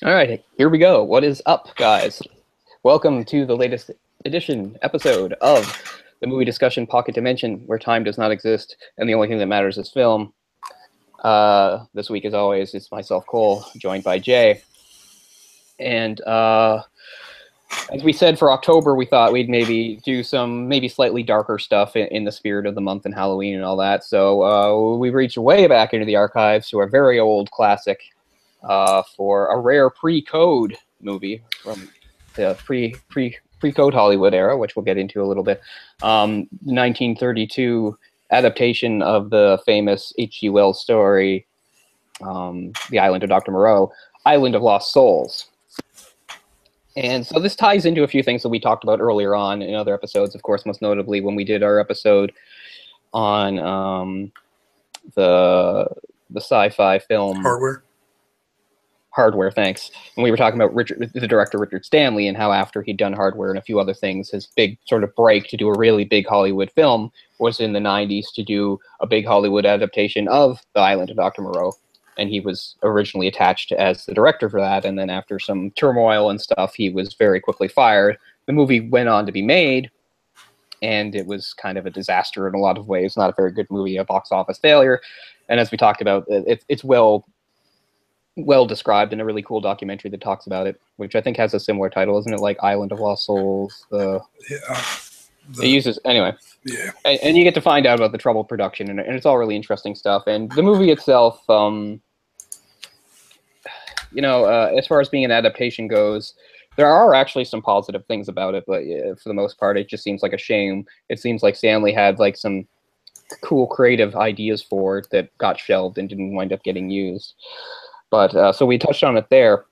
All right, here we go. What is up, guys? Welcome to the latest episode of the movie discussion Pocket Dimension, where time does not exist and the only thing that matters is film. This week, as always, it's myself, Cole, joined by Jay. And as we said for October, we thought we'd maybe do some slightly darker stuff in the spirit of the month and Halloween and all that. So we reached way back into the archives to a very old classic for a rare pre-code movie from the pre-code Hollywood era, which we'll get into a little bit. 1932 adaptation of the famous H.G. Wells story, The Island of Dr. Moreau, Island of Lost Souls. And so this ties into a few things that we talked about earlier on in other episodes, of course, most notably when we did our episode on the sci-fi film Hardware, thanks. And we were talking about the director Richard Stanley and how after he'd done Hardware and a few other things, his big sort of break to do a really big Hollywood film was in the 90s to do a big Hollywood adaptation of The Island of Dr. Moreau. And he was originally attached as the director for that. And then after some turmoil and stuff, he was very quickly fired. The movie went on to be made, and it was kind of a disaster in a lot of ways. Not a very good movie, a box office failure. And as we talked about, it's well described in a really cool documentary that talks about it, which I think has a similar title, isn't it? Like Island of Lost Souls. It uses anyway. Yeah, and you get to find out about the troubled production, and it's all really interesting stuff. And the movie itself, as far as being an adaptation goes, there are actually some positive things about it, but for the most part, it just seems like a shame. It seems like Stanley had like some cool creative ideas for it that got shelved and didn't wind up getting used. But so we touched on it there.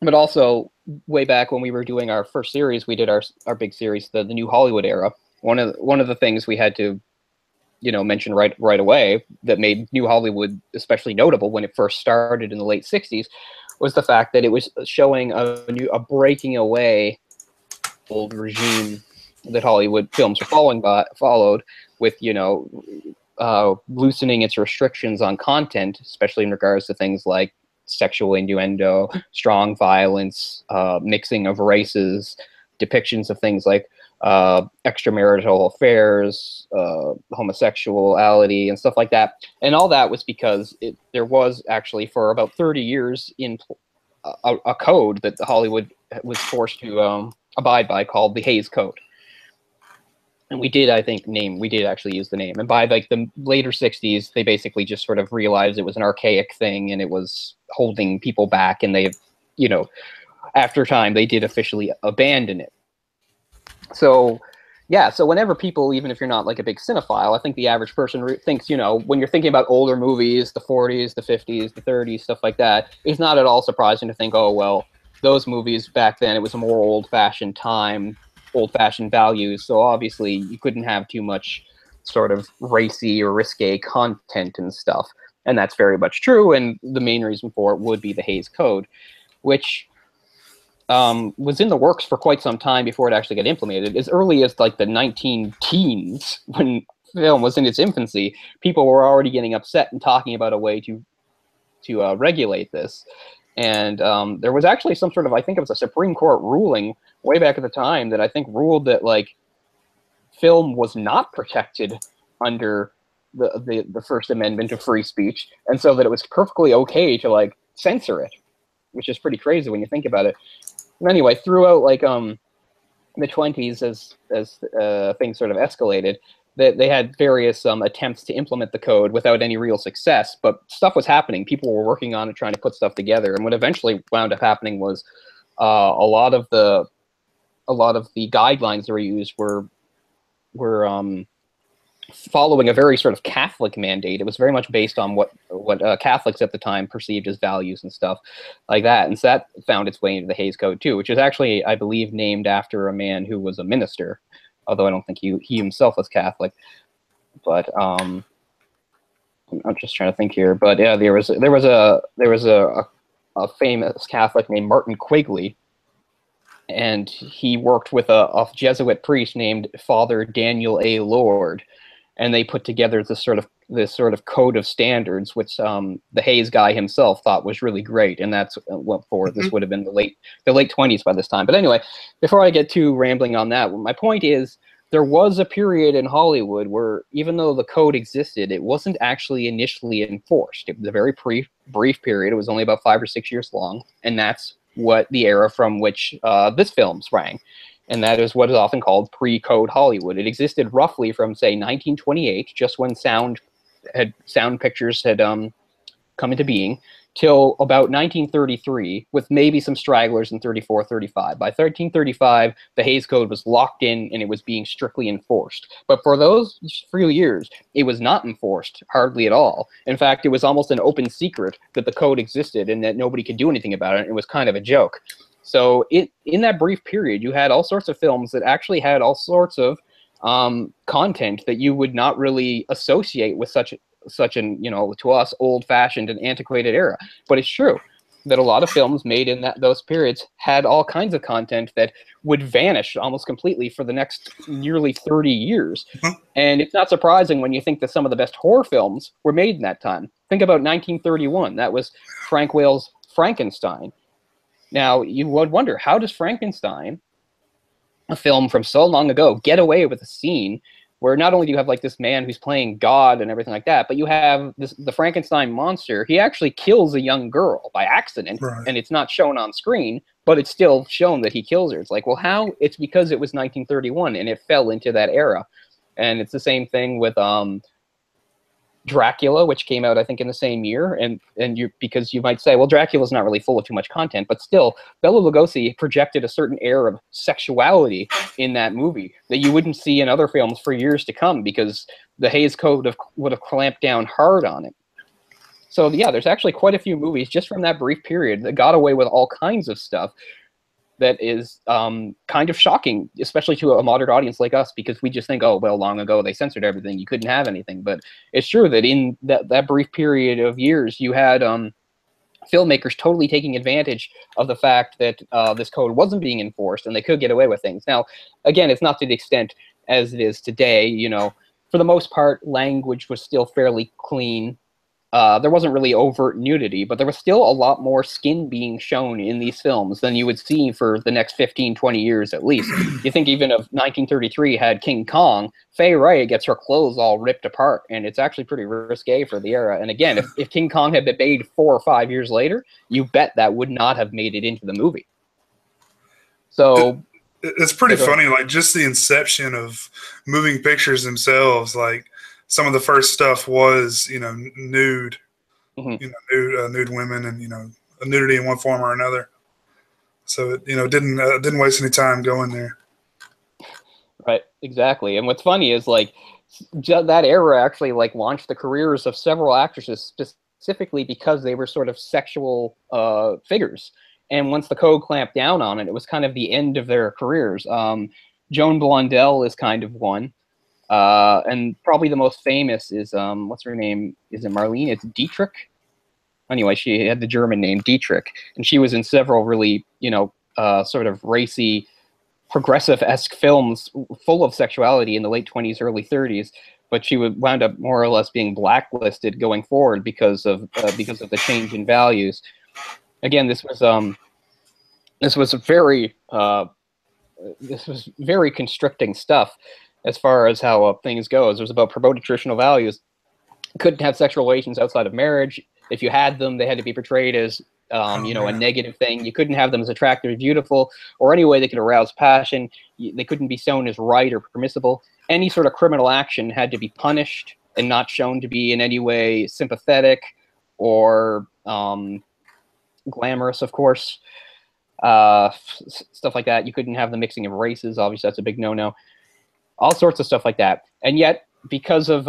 But also, way back when we were doing our first series, we did our big series, the New Hollywood era. One of the things we had to, mention right away that made New Hollywood especially notable when it first started in the late '60s was the fact that it was showing a breaking away old regime that Hollywood films were followed with, loosening its restrictions on content, especially in regards to things like sexual innuendo, strong violence, mixing of races, depictions of things like extramarital affairs, homosexuality, and stuff like that. And all that was because there was actually, for about 30 years, in a code that Hollywood was forced to abide by called the Hays Code. And we did actually use the name. And by like the later 60s, they basically just sort of realized it was an archaic thing and it was holding people back. And they, after time, they did officially abandon it. So, yeah, so whenever people, even if you're not like a big cinephile, I think the average person thinks, when you're thinking about older movies, the 40s, the 50s, the 30s, stuff like that, it's not at all surprising to think, oh, well, those movies back then, it was a more old-fashioned time, old-fashioned values, so obviously you couldn't have too much sort of racy or risque content and stuff. And that's very much true, and the main reason for it would be the Hays Code, which was in the works for quite some time before it actually got implemented. As early as like the 19-teens, when film was in its infancy, people were already getting upset and talking about a way to regulate this. And there was actually some sort of, I think it was a Supreme Court ruling way back at the time that I think ruled that like film was not protected under the First Amendment of free speech, and so that it was perfectly okay to like censor it, which is pretty crazy when you think about it. And anyway, throughout like the 20s, as things sort of escalated, they had various attempts to implement the code without any real success, but stuff was happening. People were working on it, trying to put stuff together, and what eventually wound up happening was a lot of the guidelines that were used were following a very sort of Catholic mandate. It was very much based on what Catholics at the time perceived as values and stuff like that. And so that found its way into the Hays Code too, which is actually, I believe, named after a man who was a minister, although I don't think he himself was Catholic. But I'm just trying to think here. But yeah, there was a famous Catholic named Martin Quigley, and he worked with a Jesuit priest named Father Daniel A. Lord, and they put together this sort of this sort of code of standards, which the Hayes guy himself thought was really great, and that's what for this would have been the late 20s by this time. But anyway, before I get too rambling on that, my point is there was a period in Hollywood where even though the code existed, it wasn't actually initially enforced. It was a very brief period. It was only about 5 or 6 years long, and that's what the era from which this film sprang. And that is what is often called pre-code Hollywood. It existed roughly from, say, 1928, just when sound pictures had come into being, till about 1933, with maybe some stragglers in 34, 35. By 1335, the Hays Code was locked in and it was being strictly enforced. But for those few years, it was not enforced hardly at all. In fact, it was almost an open secret that the code existed and that nobody could do anything about it. It was kind of a joke. So in that brief period, you had all sorts of films that actually had all sorts of content that you would not really associate with such an, you know, to us, old-fashioned and antiquated era. But it's true that a lot of films made in those periods had all kinds of content that would vanish almost completely for the next nearly 30 years. And it's not surprising when you think that some of the best horror films were made in that time. Think about 1931. That was Frank Whale's Frankenstein. Now, you would wonder, how does Frankenstein, a film from so long ago, get away with a scene where not only do you have like this man who's playing God and everything like that, but you have the Frankenstein monster. He actually kills a young girl by accident, and it's not shown on screen, but it's still shown that he kills her. It's like, well, how? It's because it was 1931 and it fell into that era. And it's the same thing with Dracula, which came out, I think, in the same year, and because you might say, well, Dracula's not really full of too much content, but still, Bela Lugosi projected a certain air of sexuality in that movie that you wouldn't see in other films for years to come, because the Hays Code would have clamped down hard on it. So yeah, there's actually quite a few movies just from that brief period that got away with all kinds of stuff that is kind of shocking, especially to a modern audience like us, because we just think, oh, well, long ago they censored everything. You couldn't have anything. But it's true that in that brief period of years, you had filmmakers totally taking advantage of the fact that this code wasn't being enforced and they could get away with things. Now, again, it's not to the extent as it is today. You know, for the most part, language was still fairly clean. There wasn't really overt nudity, but there was still a lot more skin being shown in these films than you would see for the next 15, 20 years at least. You think even of 1933 had King Kong, Fay Wray gets her clothes all ripped apart, and it's actually pretty risque for the era. And again, if King Kong had been made 4 or 5 years later, you bet that would not have made it into the movie. So it's pretty funny, like just the inception of moving pictures themselves, like some of the first stuff was, you know, nude, you know, nude women, and you know, nudity in one form or another. So it, you know, didn't waste any time going there. Right, exactly. And what's funny is like that era actually like launched the careers of several actresses specifically because they were sort of sexual figures. And once the code clamped down on it, it was kind of the end of their careers. Joan Blondell is kind of one. And probably the most famous is, what's her name? Is it Marlene? It's Dietrich. Anyway, she had the German name Dietrich, and she was in several really, you know, sort of racy, progressive-esque films full of sexuality in the late 20s, early 30s. But she would wound up more or less being blacklisted going forward because of the change in values. Again, this was very constricting stuff as far as how things goes. It was about promoting traditional values. Couldn't have sexual relations outside of marriage. If you had them, they had to be portrayed as, you know, a negative thing. You couldn't have them as attractive or beautiful, or any way they could arouse passion. They couldn't be shown as right or permissible. Any sort of criminal action had to be punished and not shown to be in any way sympathetic or glamorous, of course. Stuff like that. You couldn't have the mixing of races. Obviously, that's a big no-no. All sorts of stuff like that. And yet, because of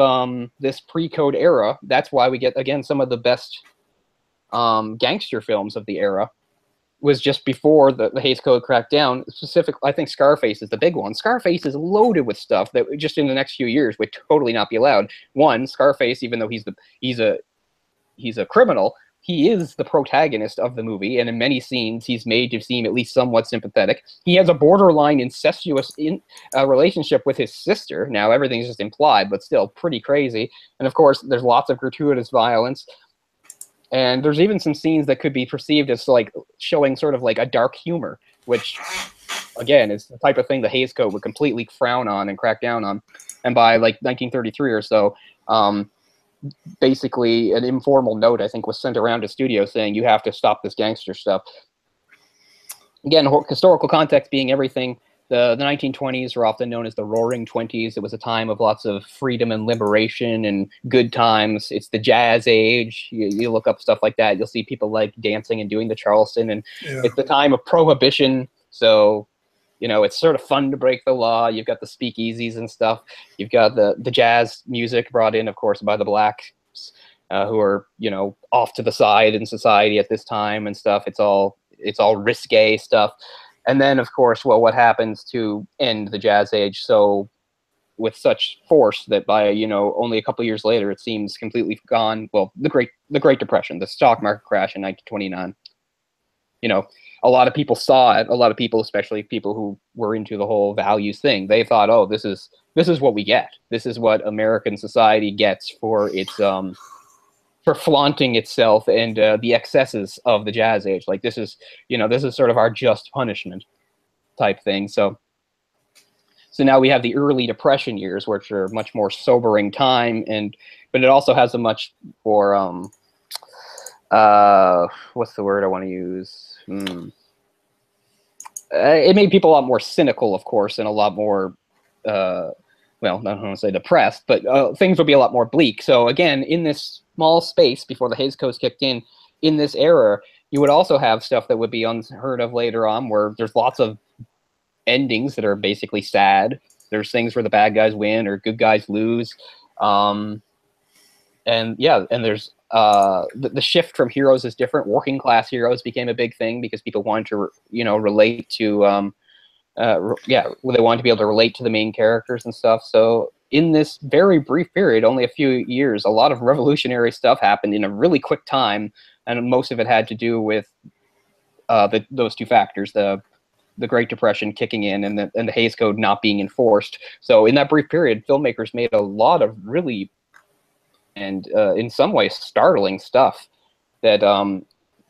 this pre-code era, that's why we get, again, some of the best gangster films of the era was just before the Hays Code cracked down. Specifically, I think Scarface is the big one. Scarface is loaded with stuff that just in the next few years would totally not be allowed. One, Scarface, even though he's a criminal, he is the protagonist of the movie, and in many scenes he's made to seem at least somewhat sympathetic. He has a borderline incestuous relationship with his sister. Now everything's just implied, but still pretty crazy. And of course, there's lots of gratuitous violence. And there's even some scenes that could be perceived as like showing sort of like a dark humor, which, again, is the type of thing the Hays Code would completely frown on and crack down on. And by like 1933 or so, basically an informal note, I think, was sent around to studios saying you have to stop this gangster stuff. Again, historical context being everything. The 1920s were often known as the Roaring Twenties. It was a time of lots of freedom and liberation and good times. It's the jazz age. You look up stuff like that, you'll see people like dancing and doing the Charleston. And it's the time of prohibition. So, you know, it's sort of fun to break the law. You've got the speakeasies and stuff. You've got the jazz music brought in, of course, by the blacks, who are, you know, off to the side in society at this time and stuff. It's all risque stuff. And then, of course, well, what happens to end the jazz age so with such force that by, you know, only a couple of years later it seems completely gone? Well, the Great Depression, the stock market crash in 1929. You know, a lot of people saw it. A lot of people, especially people who were into the whole values thing, they thought, oh, this is what we get. This is what American society gets for its for flaunting itself and the excesses of the jazz age. Like this is sort of our just punishment type thing. So now we have the early Depression years, which are much more sobering time, but it also has a much more what's the word I want to use? It made people a lot more cynical, of course, and a lot more, well, I don't want to say depressed, but things would be a lot more bleak. So again, in this small space before the Hays Code kicked in this era, you would also have stuff that would be unheard of later on, where there's lots of endings that are basically sad. There's things where the bad guys win or good guys lose. And there's the shift from heroes is different. Working class heroes became a big thing because people wanted to, you know, relate to, they wanted to be able to relate to the main characters and stuff. So in this very brief period, only a few years, a lot of revolutionary stuff happened in a really quick time, and most of it had to do with those two factors: the Great Depression kicking in and the Hays Code not being enforced. So in that brief period, filmmakers made a lot of really and in some ways startling stuff that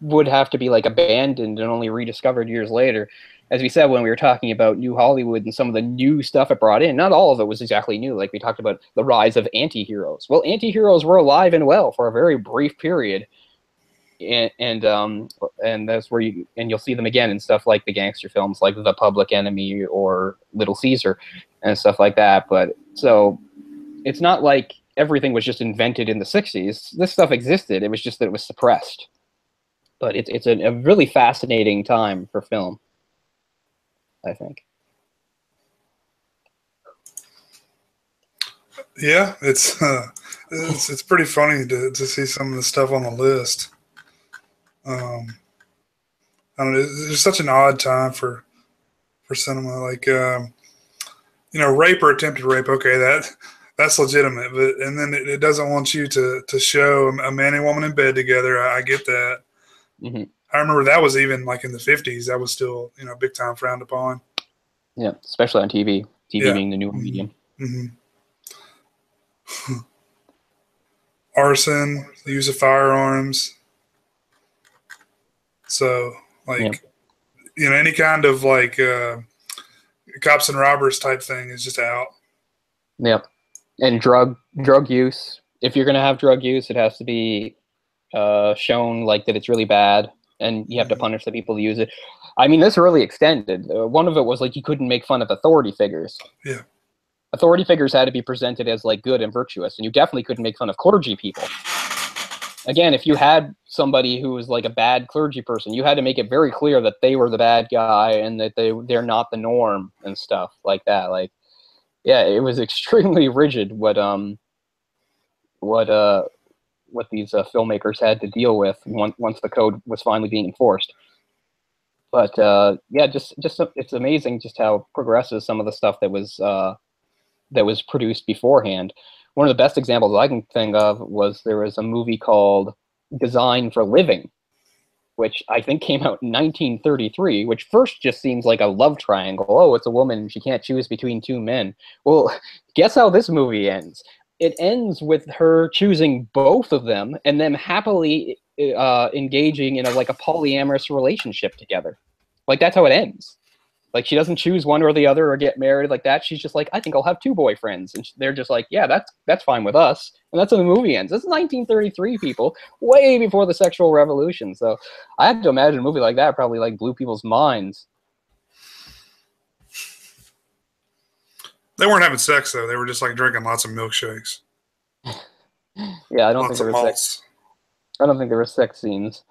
would have to be like abandoned and only rediscovered years later. As we said when we were talking about New Hollywood and some of the new stuff it brought in, not all of it was exactly new. Like we talked about the rise of anti-heroes. Well, anti-heroes were alive and well for a very brief period, and that's where you'll see them again in stuff like the gangster films, like The Public Enemy or Little Caesar and stuff like that. But so it's not like everything was just invented in the 60s. This stuff existed. It was just that it was suppressed. But it's a really fascinating time for film, I think. Yeah, it's pretty funny to see some of the stuff on the list. I don't know, it's such an odd time for cinema. Like, you know, rape or attempted rape, okay, that's legitimate, and then it doesn't want you to show a man and woman in bed together. I get that. Mm-hmm. I remember that was even like in the 50s. That was still, you know, big time frowned upon. Yeah, especially on TV. TV being the new medium. Mm-hmm. Arson, the use of firearms. So, like, you know, any kind of like cops and robbers type thing is just out. Yep. And drug use. If you're going to have drug use, it has to be shown like that it's really bad, and you have to punish the people who use it. I mean, this really extended. One of it was like you couldn't make fun of authority figures. Yeah. Authority figures had to be presented as like good and virtuous, and you definitely couldn't make fun of clergy people. Again, if you had somebody who was like a bad clergy person, you had to make it very clear that they were the bad guy and that they're not the norm and stuff like that. Like, yeah, it was extremely rigid what these filmmakers had to deal with once the code was finally being enforced. But yeah, just it's amazing just how progressive some of the stuff that was produced beforehand. One of the best examples I can think of was there was a movie called Design for Living, which I think came out in 1933, which first just seems like a love triangle. Oh, it's a woman and she can't choose between two men. Well, guess how this movie ends? It ends with her choosing both of them and them happily engaging in like a polyamorous relationship together. Like, that's how it ends. Like, she doesn't choose one or the other or get married like that. She's just like, I think I'll have two boyfriends. And they're just like, yeah, that's fine with us. And that's how the movie ends. This is 1933, people, way before the sexual revolution. So I have to imagine a movie like that probably like blew people's minds. They weren't having sex, though. They were just like drinking lots of milkshakes. Yeah, I don't think there was sex. I don't think there were sex scenes.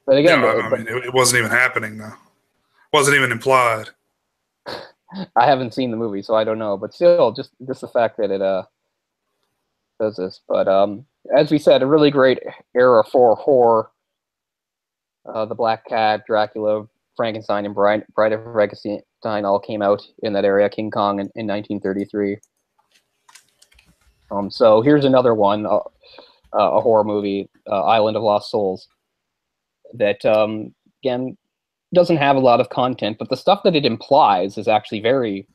But again, no, I mean, it wasn't even happening, though. Wasn't even implied. I haven't seen the movie, so I don't know. But still, just the fact that it does this. But as we said, a really great era for horror. The Black Cat, Dracula, Frankenstein, and Bride of Frankenstein all came out in that area. King Kong in 1933. So here's another one, a horror movie, Island of Lost Souls, that again doesn't have a lot of content, but the stuff that it implies is actually very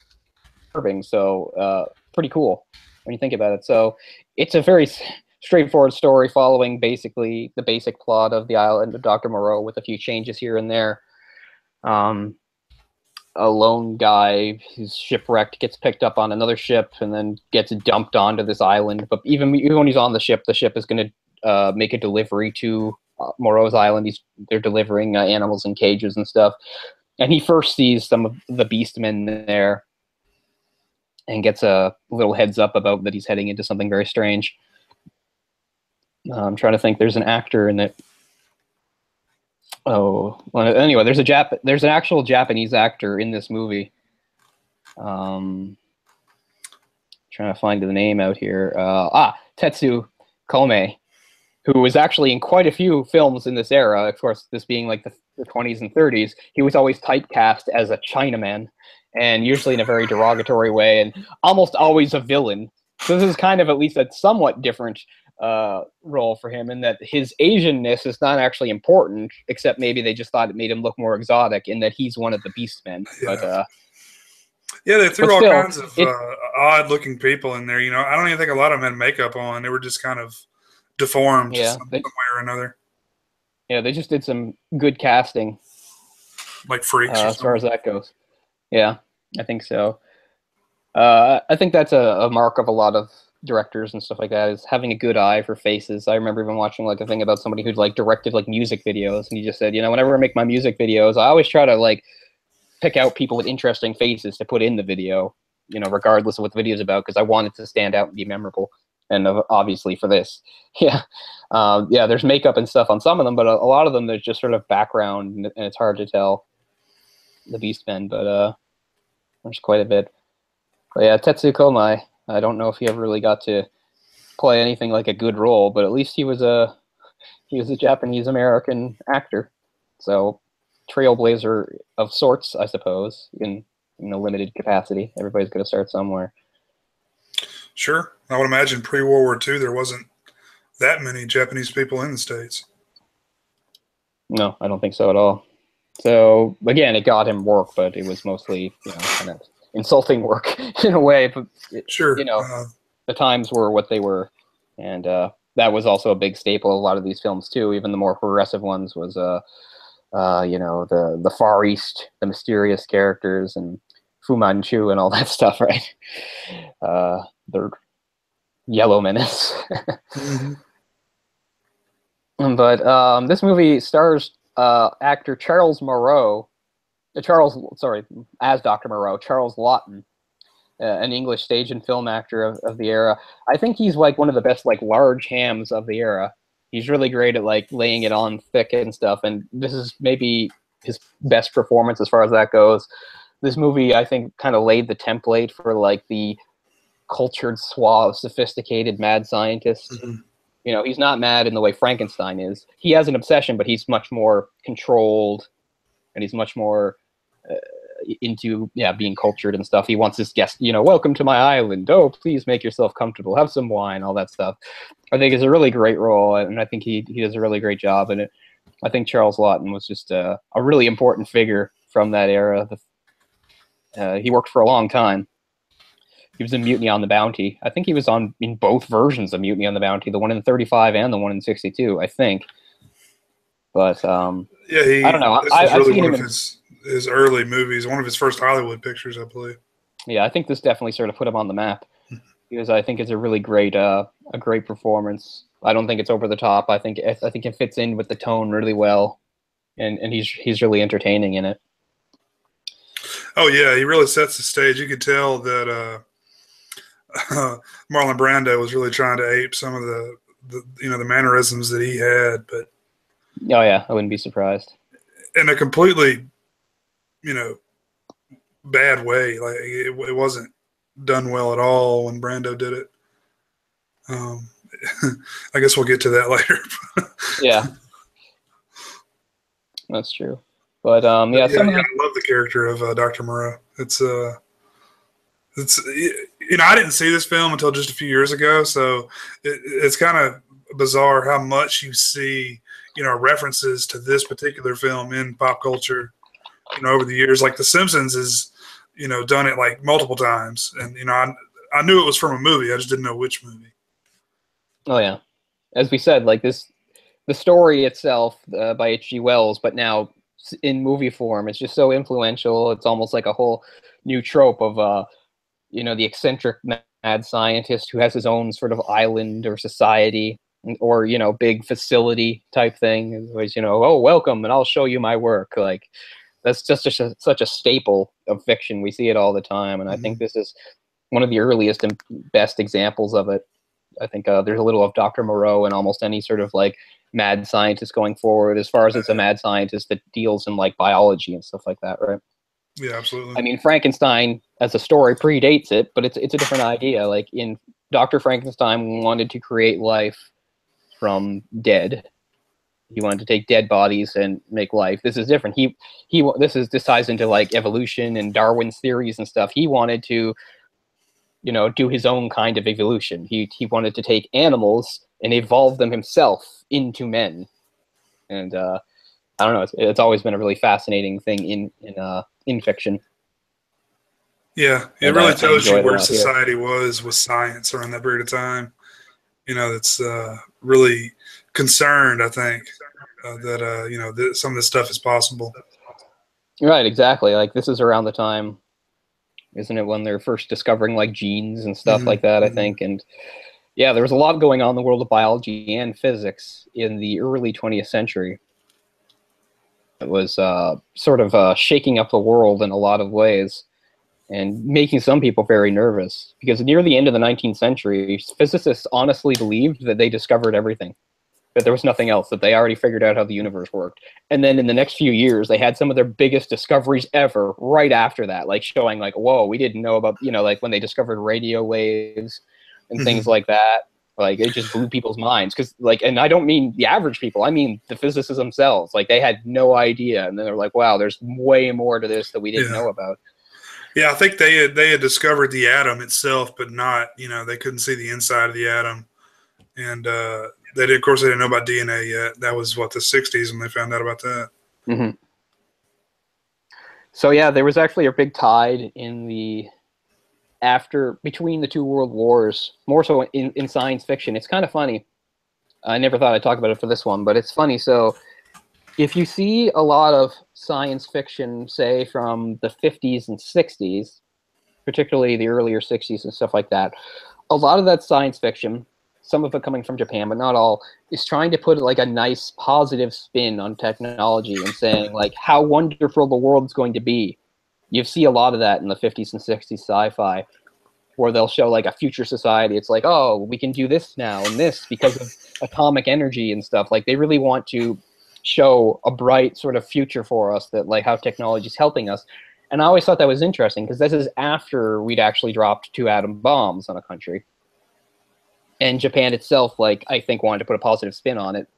disturbing. So pretty cool when you think about it. So it's a very straightforward story following basically the basic plot of the Island of Dr. Moreau with a few changes here and there. A lone guy who's shipwrecked gets picked up on another ship and then gets dumped onto this island. But even when he's on the ship is going to make a delivery to Moreau's island. They're delivering animals in cages and stuff. And he first sees some of the beastmen there and gets a little heads up about that he's heading into something very strange. I'm trying to think. There's an actor in it. Oh, well, anyway, there's an actual Japanese actor in this movie. Trying to find the name out here. Tetsu Kome, who was actually in quite a few films in this era. Of course, this being like the 20s and 30s, he was always typecast as a Chinaman, and usually in a very derogatory way, and almost always a villain. So this is kind of at least a somewhat different role for him, in that his Asianness is not actually important, except maybe they just thought it made him look more exotic, in that he's one of the Beastmen. Yeah. But yeah, they threw all kinds of odd-looking people in there. You know, I don't even think a lot of them had makeup on. They were just kind of deformed some way or another. Yeah, they just did some good casting. Like freaks. As far as that goes. Yeah, I think so. I think that's a mark of a lot of directors and stuff like that, is having a good eye for faces. I remember even watching like a thing about somebody who'd like directed like music videos, and he just said, you know, whenever I make my music videos, I always try to like pick out people with interesting faces to put in the video, you know, regardless of what the video is about, because I want it to stand out and be memorable. And obviously for this, there's makeup and stuff on some of them, but a lot of them there's just sort of background, and it's hard to tell the Beastmen, but there's quite a bit. But yeah, Tetsu Komai, I don't know if he ever really got to play anything like a good role, but at least he was a Japanese American actor, so trailblazer of sorts, I suppose, in a limited capacity. Everybody's going to start somewhere. Sure, I would imagine pre-World War II there wasn't that many Japanese people in the States. No, I don't think so at all. So again, it got him work, but it was mostly, you know, kind of insulting work in a way. But sure, you know, the times were what they were, and that was also a big staple of a lot of these films too. Even the more progressive ones was, you know, the Far East, the mysterious characters, and Fu Manchu and all that stuff, right? The Yellow Menace. Mm-hmm. But this movie stars actor Charles Moreau, as Dr. Moreau, Charles Laughton, an English stage and film actor of the era. I think he's like one of the best like large hams of the era. He's really great at like laying it on thick and stuff, and this is maybe his best performance as far as that goes. This movie, I think, kind of laid the template for like the cultured, suave, sophisticated mad scientist. Mm-hmm. You know, he's not mad in the way Frankenstein is. He has an obsession, but he's much more controlled, and he's much more into being cultured and stuff. He wants his guest, you know, welcome to my island. Oh, please make yourself comfortable. Have some wine, all that stuff. I think it's a really great role, and I think he does a really great job in it. I think Charles Laughton was just a really important figure from that era. He worked for a long time. He was in Mutiny on the Bounty. I think he was in both versions of Mutiny on the Bounty, the one in 35 and the one in 62, I think. But yeah, I don't know. This was I've really seen one him of his early movies, one of his first Hollywood pictures, I believe. Yeah, I think this definitely sort of put him on the map because I think it's a really great performance. I don't think it's over the top. I think it fits in with the tone really well, and he's really entertaining in it. Oh yeah, he really sets the stage. You could tell that Marlon Brando was really trying to ape some of the mannerisms that he had, but oh yeah, I wouldn't be surprised. In a completely, bad way. Like it wasn't done well at all when Brando did it. I guess we'll get to that later. Yeah, that's true. But I love the character of Dr. Moreau. It's I didn't see this film until just a few years ago, so it's kind of bizarre how much you see, references to this particular film in pop culture, over the years. Like The Simpsons is, done it like multiple times, and I knew it was from a movie. I just didn't know which movie. Oh yeah, as we said, like the story itself by H.G. Wells, but now in movie form, it's just so influential. It's almost like a whole new trope of the eccentric mad scientist who has his own sort of island or society or big facility type thing. It's always oh, welcome, and I'll show you my work. Like that's just such a staple of fiction. We see it all the time, and I think this is one of the earliest and best examples of it. I think there's a little of Dr. Moreau in almost any sort of like mad scientist going forward, as far as it's a mad scientist that deals in like biology and stuff like that, right? Yeah, absolutely. I mean, Frankenstein as a story predates it, but it's a different idea. Like in Dr. Frankenstein wanted to create life from dead. He wanted to take dead bodies and make life. This is different. This ties into like evolution and Darwin's theories and stuff. He wanted to do his own kind of evolution. He wanted to take animals and evolve them himself into men. And I don't know. It's always been a really fascinating thing in fiction. Yeah, it really tells you where society was with science around that period of time. That's really concerned. I think that some of this stuff is possible. Right. Exactly. Like this is around the time, isn't it, when they're first discovering like genes and stuff like that, I think. And yeah, there was a lot going on in the world of biology and physics in the early 20th century. It was sort of shaking up the world in a lot of ways and making some people very nervous, because near the end of the 19th century, physicists honestly believed that they discovered everything, that there was nothing else, that they already figured out how the universe worked. And then in the next few years, they had some of their biggest discoveries ever right after that, like showing like, whoa, we didn't know about, like when they discovered radio waves and things like that. Like it just blew people's minds, because like, and I don't mean the average people, I mean the physicists themselves. Like they had no idea, and then they're like, wow, there's way more to this that we didn't know about. Yeah, I think they had discovered the atom itself, but not, they couldn't see the inside of the atom. And of course, they didn't know about DNA yet. That was, the 60s when they found out about that. Mm-hmm. So, yeah, there was actually a big tide in between the two world wars, more so in science fiction. It's kind of funny. I never thought I'd talk about it for this one, but it's funny. So, if you see a lot of science fiction, say from the 50s and 60s, particularly the earlier 60s and stuff like that, a lot of that science fiction, some of it coming from Japan, but not all, is trying to put like a nice positive spin on technology and saying like how wonderful the world's going to be. You see a lot of that in the 50s and 60s sci-fi, where they'll show like a future society. It's like, oh, we can do this now and this because of atomic energy and stuff. Like they really want to show a bright sort of future for us, that like how technology is helping us. And I always thought that was interesting, because this is after we'd actually dropped 2 atom bombs on a country. And Japan itself, like, I think wanted to put a positive spin on it.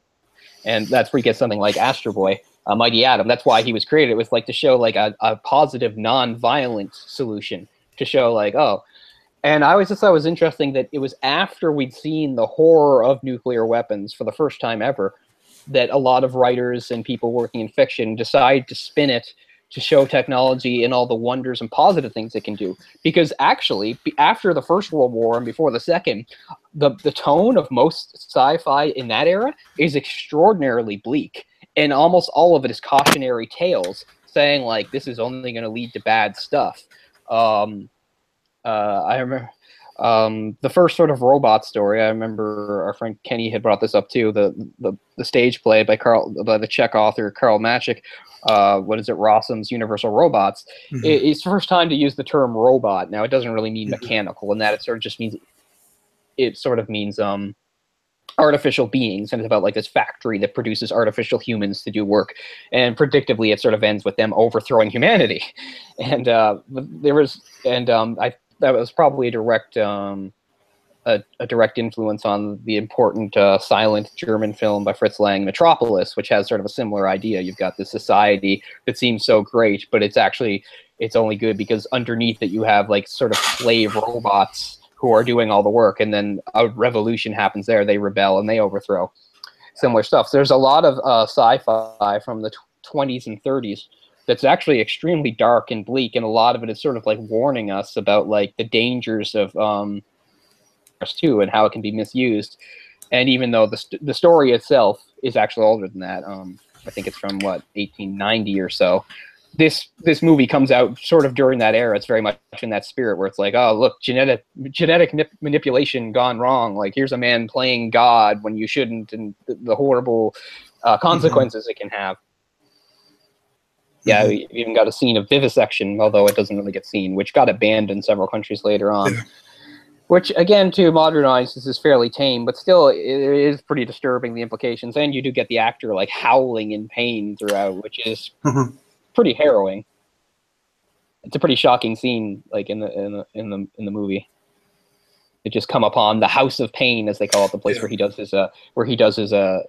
And that's where you get something like Astro Boy, Mighty Atom. That's why he was created. It was like to show like a positive, non-violent solution, to show like, oh, And I always just thought it was interesting that it was after we'd seen the horror of nuclear weapons for the first time ever that a lot of writers and people working in fiction decide to spin it to show technology and all the wonders and positive things it can do. Because actually, after the First World War and before the Second, the tone of most sci-fi in that era is extraordinarily bleak. And almost all of it is cautionary tales saying, like, this is only going to lead to bad stuff. I remember the first sort of robot story. I remember our friend Kenny had brought this up too. The stage play by the Czech author Karl Machek. What is it? Rossum's Universal Robots. Mm-hmm. It's the first time to use the term robot. Now it doesn't really mean mechanical, in that it sort of just means artificial beings, and it's about like this factory that produces artificial humans to do work, and predictably it sort of ends with them overthrowing humanity. And that was probably a direct influence on the important silent German film by Fritz Lang, Metropolis, which has sort of a similar idea. You've got this society that seems so great, but it's only good because underneath it you have like sort of slave robots who are doing all the work, and then a revolution happens there. They rebel and they overthrow. Similar stuff. So there's a lot of sci-fi from the 20s and 30s that's actually extremely dark and bleak, and a lot of it is sort of like warning us about like the dangers of too, and how it can be misused. And even though the story itself is actually older than that, I think it's from 1890 or so. This movie comes out sort of during that era. It's very much in that spirit where it's like, oh, look, genetic manipulation gone wrong. Like, here's a man playing God when you shouldn't, and the horrible consequences it can have. Yeah, we even got a scene of vivisection, although it doesn't really get seen, which got it banned in several countries later on. Yeah. Which, again, to modern audiences is fairly tame, but still it is pretty disturbing, the implications. And you do get the actor like howling in pain throughout, which is pretty harrowing. It's a pretty shocking scene, like in the movie. It just come upon the House of Pain, as they call it, the place where he does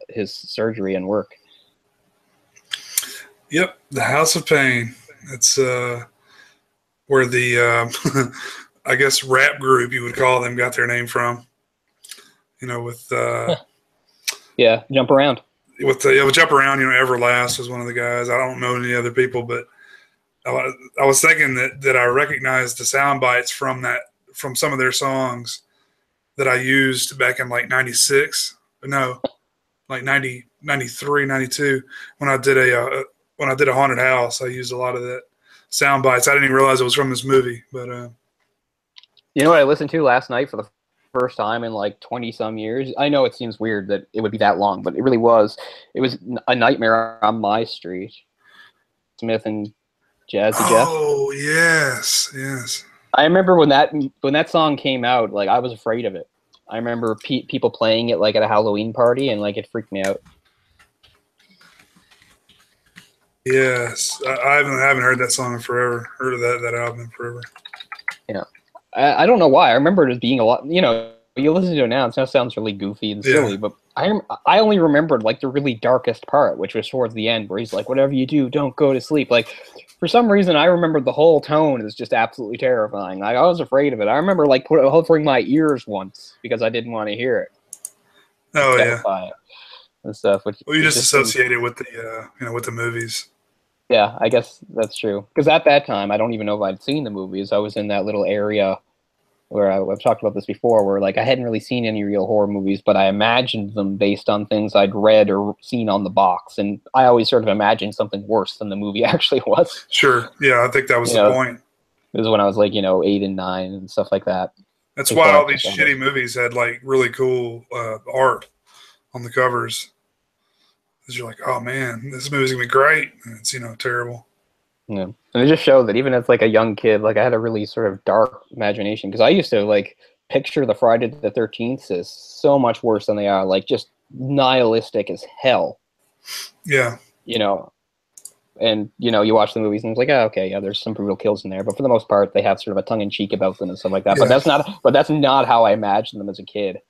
his surgery and work. Yep, the House of Pain. It's where the I guess rap group you would call them got their name from. You know, with Jump Around. With Jump Around, you know, Everlast was one of the guys. I don't know any other people, but I was thinking that I recognized the sound bites from some of their songs that I used back in like 96. No, like 90, 93, 92 when I did a haunted house. I used a lot of that sound bites. I didn't even realize it was from this movie, but you know what I listened to last night for the first time in like 20 some years? I know it seems weird that it would be that long, but it really was. It was A Nightmare on My Street. Smith and Jazzy Jeff. Oh, yes. I remember when that song came out, like I was afraid of it. I remember people playing it like at a Halloween party, and like it freaked me out. Yes, I haven't heard that song in forever. Heard of that album in forever. Yeah. I don't know why. I remember it as being a lot, you know, you listen to it now sounds really goofy and silly, but I only remembered like the really darkest part, which was towards the end where he's like, whatever you do, don't go to sleep. Like, for some reason, I remembered the whole tone is just absolutely terrifying. Like, I was afraid of it. I remember like hovering my ears once because I didn't want to hear it. Oh, yeah. And stuff. Which, well, you just associate it with the, with the movies. Yeah, I guess that's true. Because at that time, I don't even know if I'd seen the movies. I was in that little area where I've talked about this before, where like I hadn't really seen any real horror movies, but I imagined them based on things I'd read or seen on the box, and I always sort of imagined something worse than the movie actually was. Sure, yeah, I think that was the point. It was when I was like 8 and 9 and stuff like that. That's why all these shitty movies had like really cool art on the covers. Because you're like, oh man, this movie's gonna be great, and it's terrible. Yeah, and it just showed that even as like a young kid, like I had a really sort of dark imagination, because I used to like picture the Friday the 13th as so much worse than they are, like just nihilistic as hell. Yeah. And you watch the movies and it's like, oh, okay, yeah, there's some brutal kills in there, but for the most part, they have sort of a tongue-in-cheek about them and stuff like that. Yeah. But that's not how I imagined them as a kid.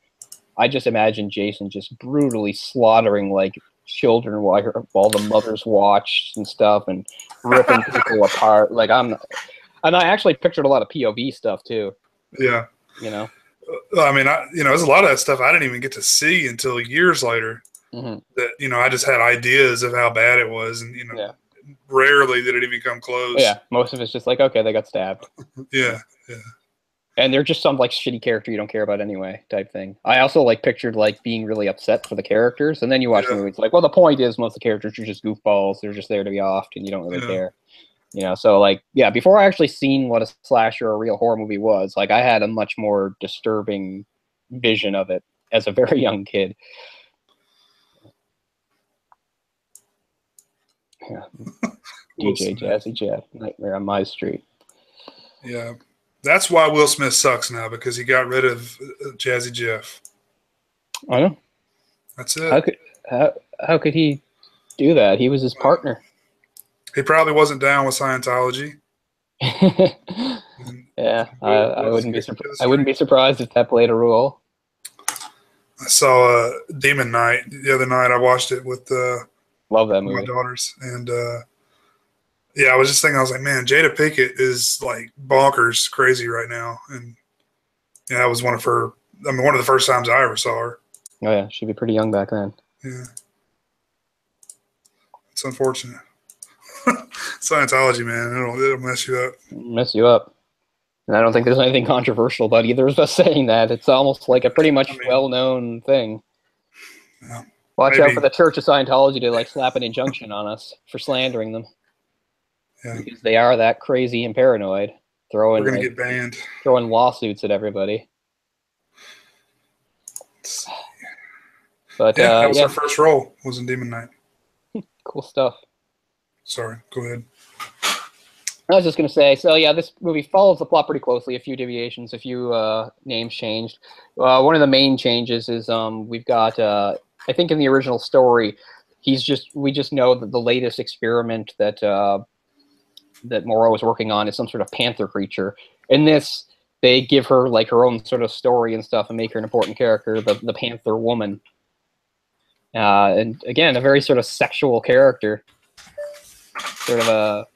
I just imagined Jason just brutally slaughtering like children while the mothers watched and stuff, and ripping people apart. Like and I actually pictured a lot of POV stuff too. Yeah. you know. I mean, there's a lot of that stuff I didn't even get to see until years later. Mm-hmm. That I just had ideas of how bad it was, and rarely did it even come close. Yeah, most of it's just like, okay, they got stabbed. Yeah. And they're just some like shitty character you don't care about anyway type thing. I also like pictured like being really upset for the characters, and then you watch the movie, it's like, well, the point is most of the characters are just goofballs. They're just there to be offed, and you don't really care. So like, yeah, before I actually seen what a slasher or a real horror movie was, like I had a much more disturbing vision of it as a very young kid. Yeah. DJ Jazzy Jeff, Nightmare on My Street. Yeah. That's why Will Smith sucks now, because he got rid of Jazzy Jeff. I know. That's it. How could he do that? He was his partner. He probably wasn't down with Scientology. Yeah, I wouldn't be surprised if that played a role. I saw Demon Knight the other night. I watched it with love that movie. My daughters, and yeah, I was just thinking, I was like, man, Jada Pinkett is like bonkers crazy right now, and that was one of the first times I ever saw her. Oh yeah, she'd be pretty young back then. Yeah, it's unfortunate. Scientology, man, it'll mess you up. Mess you up. And I don't think there's anything controversial about either of us saying that. It's almost like a pretty much well-known thing. Yeah, Watch out for the Church of Scientology to like slap an injunction on us for slandering them. Yeah. Because they are that crazy and paranoid. We're going to get banned. Throwing lawsuits at everybody. But that was our first role, was in Demon Knight. Cool stuff. Sorry, go ahead. I was just going to say, so yeah, this movie follows the plot pretty closely. A few deviations, a few names changed. One of the main changes is we've got, I think in the original story, we just know that the latest experiment that that Moreau is working on is some sort of panther creature. In this, they give her like her own sort of story and stuff and make her an important character, the Panther Woman. And again, a very sort of sexual character. Sort of a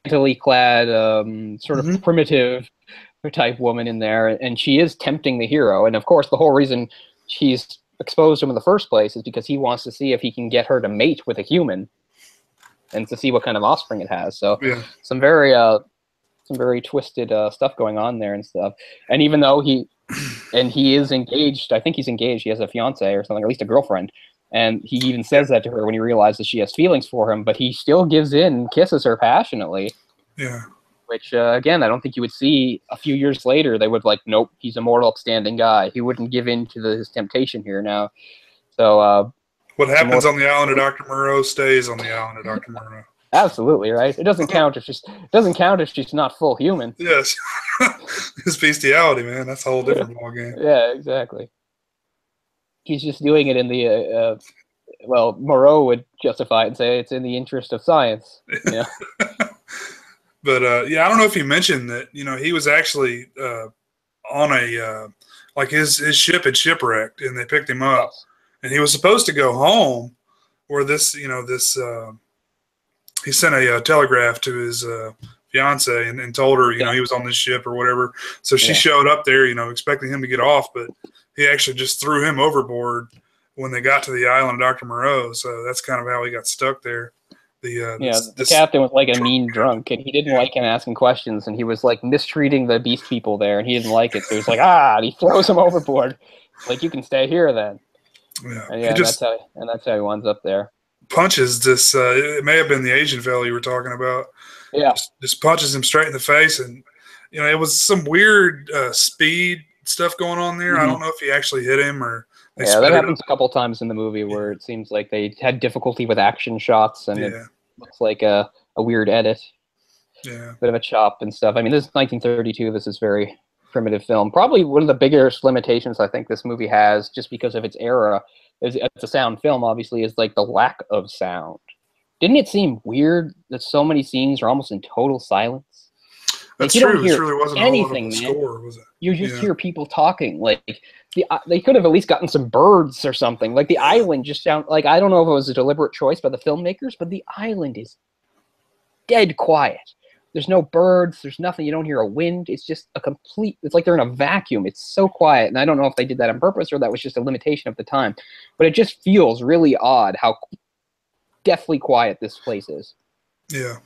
scantily clad, sort of primitive type woman in there, and she is tempting the hero. And of course, the whole reason she's exposed to him in the first place is because he wants to see if he can get her to mate with a human, and to see what kind of offspring it has. So some very twisted stuff going on there and stuff. And even though he is engaged, I think he's engaged. He has a fiance or something, or at least a girlfriend. And he even says that to her when he realizes she has feelings for him, but he still gives in and kisses her passionately. Yeah. Which, again, I don't think you would see a few years later. They would like, nope, he's a mortal, upstanding guy. He wouldn't give in to his temptation here now. So, what happens on the island of Dr. Moreau stays on the island of Dr. Moreau. Absolutely, right? It doesn't count if she's not full human. Yes. His bestiality, man. That's a whole different ballgame. Yeah, exactly. He's just doing it in the Moreau would justify it and say it's in the interest of science. Yeah. But I don't know if you mentioned that, he was actually on a his ship had shipwrecked, and they picked him up, and he was supposed to go home, where he sent a telegraph to his fiance and told her, he was on this ship or whatever. So she showed up there, expecting him to get off, but he actually just threw him overboard when they got to the island of Dr. Moreau. So that's kind of how he got stuck there. The captain was like a mean drunk, and he didn't like him asking questions, and he was like mistreating the beast people there, and he didn't like it. So he's like, and he throws him overboard. Like, you can stay here then. Yeah, and that's how he winds up there. Punches this. It may have been the Asian fellow you were talking about. Yeah, just punches him straight in the face, and it was some weird speed stuff going on there. I don't know if he actually hit him or. That happens a couple times in the movie where it seems like they had difficulty with action shots, and it looks like a weird edit. Yeah, bit of a chop and stuff. I mean, this is 1932. This is very primitive film. Probably one of the biggest limitations I think this movie has, just because of its era, it's a sound film, obviously, is like the lack of sound. Didn't it seem weird that so many scenes are almost in total silence? That's you true. Don't hear there really wasn't anything, a whole lot of score, was it? You just hear people talking. Like they could have at least gotten some birds or something. Like the island just sound like, I don't know if it was a deliberate choice by the filmmakers, but the island is dead quiet. There's no birds. There's nothing. You don't hear a wind. It's just a complete. It's like they're in a vacuum. It's so quiet, and I don't know if they did that on purpose or that was just a limitation of the time. But it just feels really odd how deathly quiet this place is. Yeah.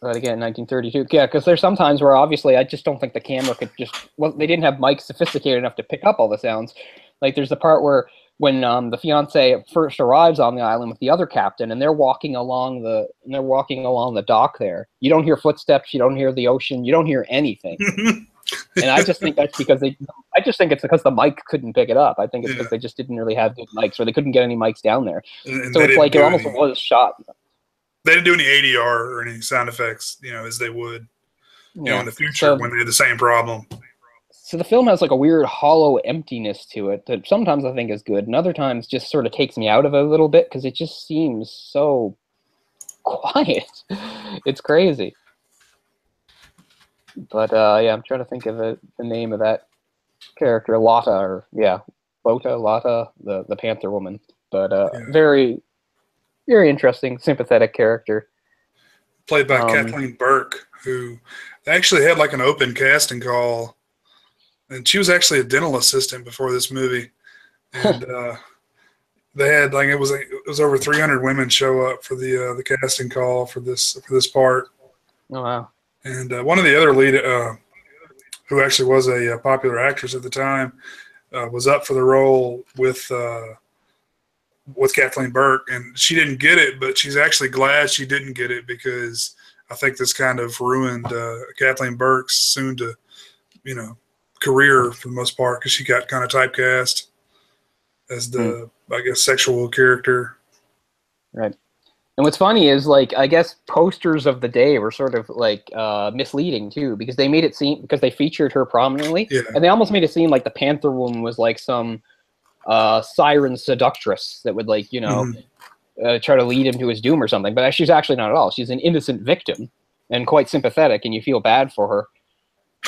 But again, 1932. Yeah, because there's some times where obviously I just don't think the camera could just. Well, they didn't have mics sophisticated enough to pick up all the sounds. Like there's the part where when the fiance first arrives on the island with the other captain, and they're walking along the dock there. You don't hear footsteps. You don't hear the ocean. You don't hear anything. And I just think that's because I just think it's because the mic couldn't pick it up. I think it's because they just didn't really have good mics, or they couldn't get any mics down there. And so it's like it almost was shot. They didn't do any ADR or any sound effects, as they would, in the future when they had the same problem. So the film has like a weird hollow emptiness to it that sometimes I think is good, and other times just sort of takes me out of it a little bit because it just seems so quiet. It's crazy. But yeah, I'm trying to think of the name of that character, Lotta, the Panther Woman. But very, very interesting, sympathetic character. Played by Kathleen Burke, who actually had like an open casting call, and she was actually a dental assistant before this movie. And they had like it was over 300 women show up for the casting call for this part. Oh wow! And one of the other lead, who actually was a popular actress at the time, was up for the role with Kathleen Burke, and she didn't get it, but she's actually glad she didn't get it because I think this kind of ruined Kathleen Burke's soon to, career for the most part because she got kind of typecast as the, I guess, sexual character. Right. And what's funny is, like, I guess posters of the day were sort of like misleading too, because they made it seem, because they featured her prominently, and they almost made it seem like the Panther Woman was like some siren seductress that would like try to lead him to his doom or something. But she's actually not at all. She's an innocent victim and quite sympathetic, and you feel bad for her.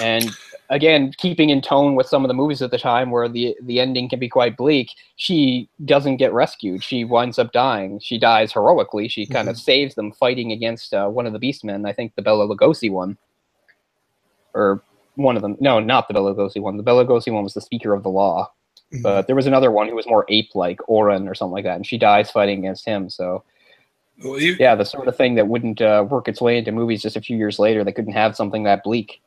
And again, keeping in tone with some of the movies at the time where the ending can be quite bleak, she doesn't get rescued. She winds up dying. She dies heroically. She kind of saves them fighting against one of the Beastmen. I think the Bela Lugosi one. Or one of them. No, not the Bela Lugosi one. The Bela Lugosi one was the Speaker of the Law. But there was another one who was more ape-like, Oren or something like that, and she dies fighting against him. So, well, yeah, the sort of thing that wouldn't work its way into movies just a few years later. They couldn't have something that bleak.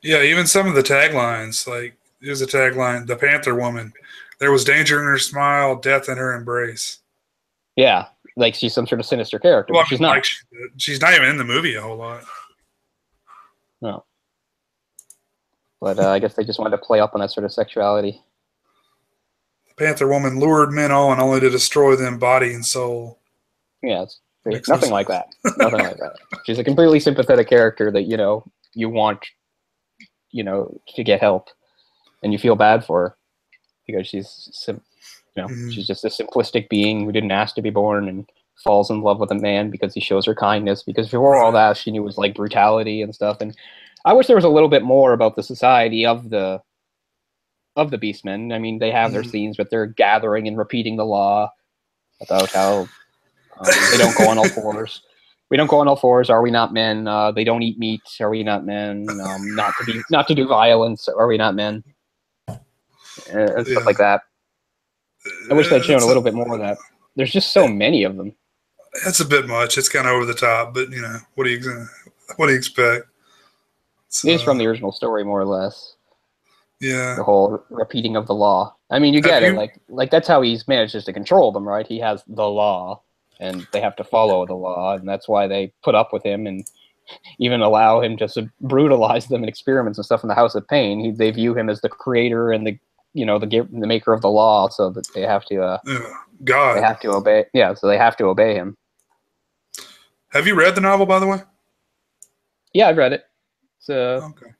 Yeah, even some of the taglines, like there's a tagline, "The Panther Woman, there was danger in her smile, death in her embrace." Yeah, like she's some sort of sinister character. Well, but she's not. Like she's not even in the movie a whole lot. No. But I guess they just wanted to play up on that sort of sexuality. The Panther Woman lured men on only to destroy them body and soul. Yeah, it's nothing like that. Nothing like that. She's a completely sympathetic character that, you want, to get help. And you feel bad for her because she's, she's just a simplistic being who didn't ask to be born and falls in love with a man because he shows her kindness. Because before all that, she knew it was like brutality and stuff. And I wish there was a little bit more about the society of the Beastmen. I mean, they have their scenes, but they're gathering and repeating the law about how they don't go on all fours. We don't go on all fours. Are we not men? They don't eat meat. Are we not men? Not to do violence. Are we not men? And stuff like that. I wish they'd shown a little bit more of that. There's just so many of them. That's a bit much. It's kind of over the top, but what do you expect? It is from the original story, more or less. Yeah. The whole repeating of the law. I mean, you get it. Like that's how he's manages to control them, right? He has the law, and they have to follow the law, and that's why they put up with him and even allow him to brutalize them in experiments and stuff in the House of Pain. They view him as the creator and the maker of the law, so that they have to. God. They have to obey. Yeah, so they have to obey him. Have you read the novel, by the way? Yeah, I've read it. Okay.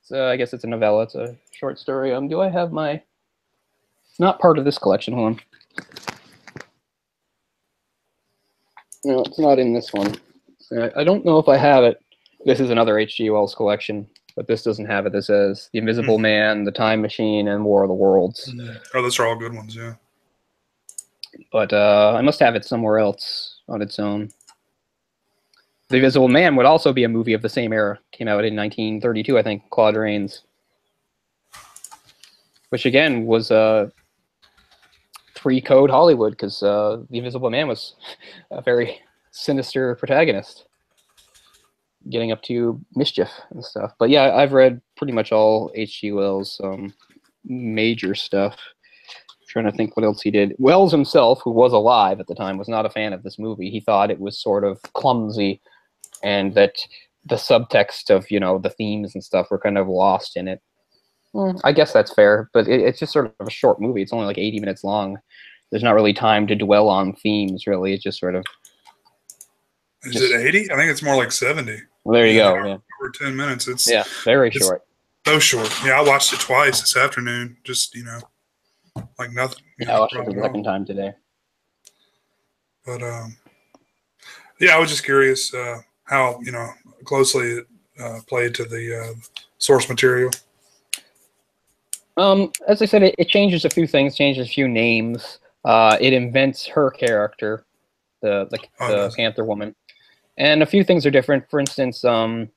So I guess it's a novella. It's a short story. Do I have my? It's not part of this collection. Hold on. No, it's not in this one. I don't know if I have it. This is another H.G. Wells collection, but this doesn't have it. This says The Invisible Man, The Time Machine, and War of the Worlds. Oh, those are all good ones, yeah. But I must have it somewhere else on its own. The Invisible Man would also be a movie of the same era. Came out in 1932, I think. Claude Rains, which again was pre-code Hollywood, because The Invisible Man was a very sinister protagonist, getting up to mischief and stuff. But yeah, I've read pretty much all H.G. Wells' major stuff. I'm trying to think what else he did. Wells himself, who was alive at the time, was not a fan of this movie. He thought it was sort of clumsy, and that the subtext of, you know, the themes and stuff were kind of lost in it. Well, I guess that's fair, but it's just sort of a short movie. It's only like 80 minutes long. There's not really time to dwell on themes, really. It's just sort of... Is it 80? I think it's more like 70. Well, there you go. Yeah. Over 10 minutes. It's very short. So short. Yeah, I watched it twice this afternoon. Just, you know, like nothing. Yeah, I watched it for the second time today. But yeah, I was just curious how, you know, closely it played to the source material. As I said, it changes a few things, changes a few names. It invents her character, the Panther Woman, and a few things are different. For instance, the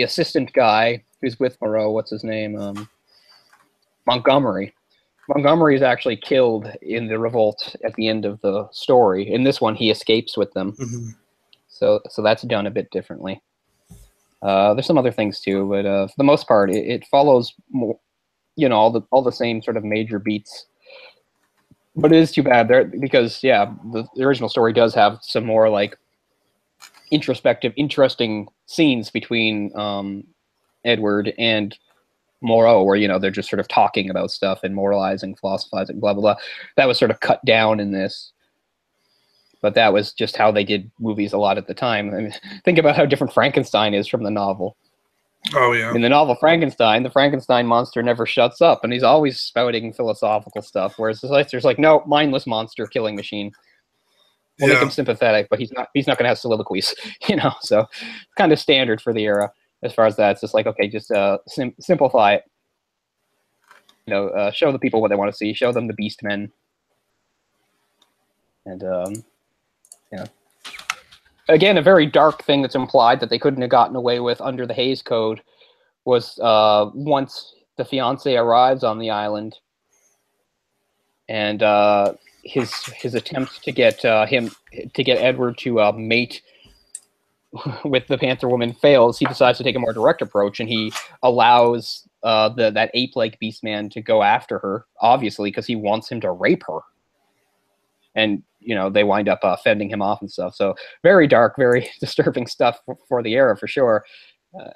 assistant guy who's with Moreau, what's his name? Montgomery. Montgomery is actually killed in the revolt at the end of the story. In this one, he escapes with them. Mm-hmm. So that's done a bit differently. There's some other things too, but for the most part, it follows more, you know, all the same sort of major beats. But it is too bad there, because yeah, the original story does have some more like introspective, interesting scenes between Edward and Moreau, where, you know, they're just sort of talking about stuff and moralizing, philosophizing, blah blah blah. That was sort of cut down in this. But that was just how they did movies a lot at the time. I mean, think about how different Frankenstein is from the novel. Oh, yeah. In the novel Frankenstein, the Frankenstein monster never shuts up, and he's always spouting philosophical stuff, whereas the Slicer's like, no, mindless monster, killing machine. We'll make him sympathetic, but he's not going to have soliloquies, you know, so kind of standard for the era as far as that. It's just like, okay, just simplify it. You know, show the people what they want to see, show them the beast men. And, yeah. Again, a very dark thing that's implied that they couldn't have gotten away with under the Hays Code was once the fiancé arrives on the island, and his attempt to get Edward to mate with the Panther Woman fails. He decides to take a more direct approach, and he allows that ape-like beast man to go after her, obviously because he wants him to rape her. And, you know, they wind up fending him off and stuff. So very dark, very disturbing stuff for the era, for sure.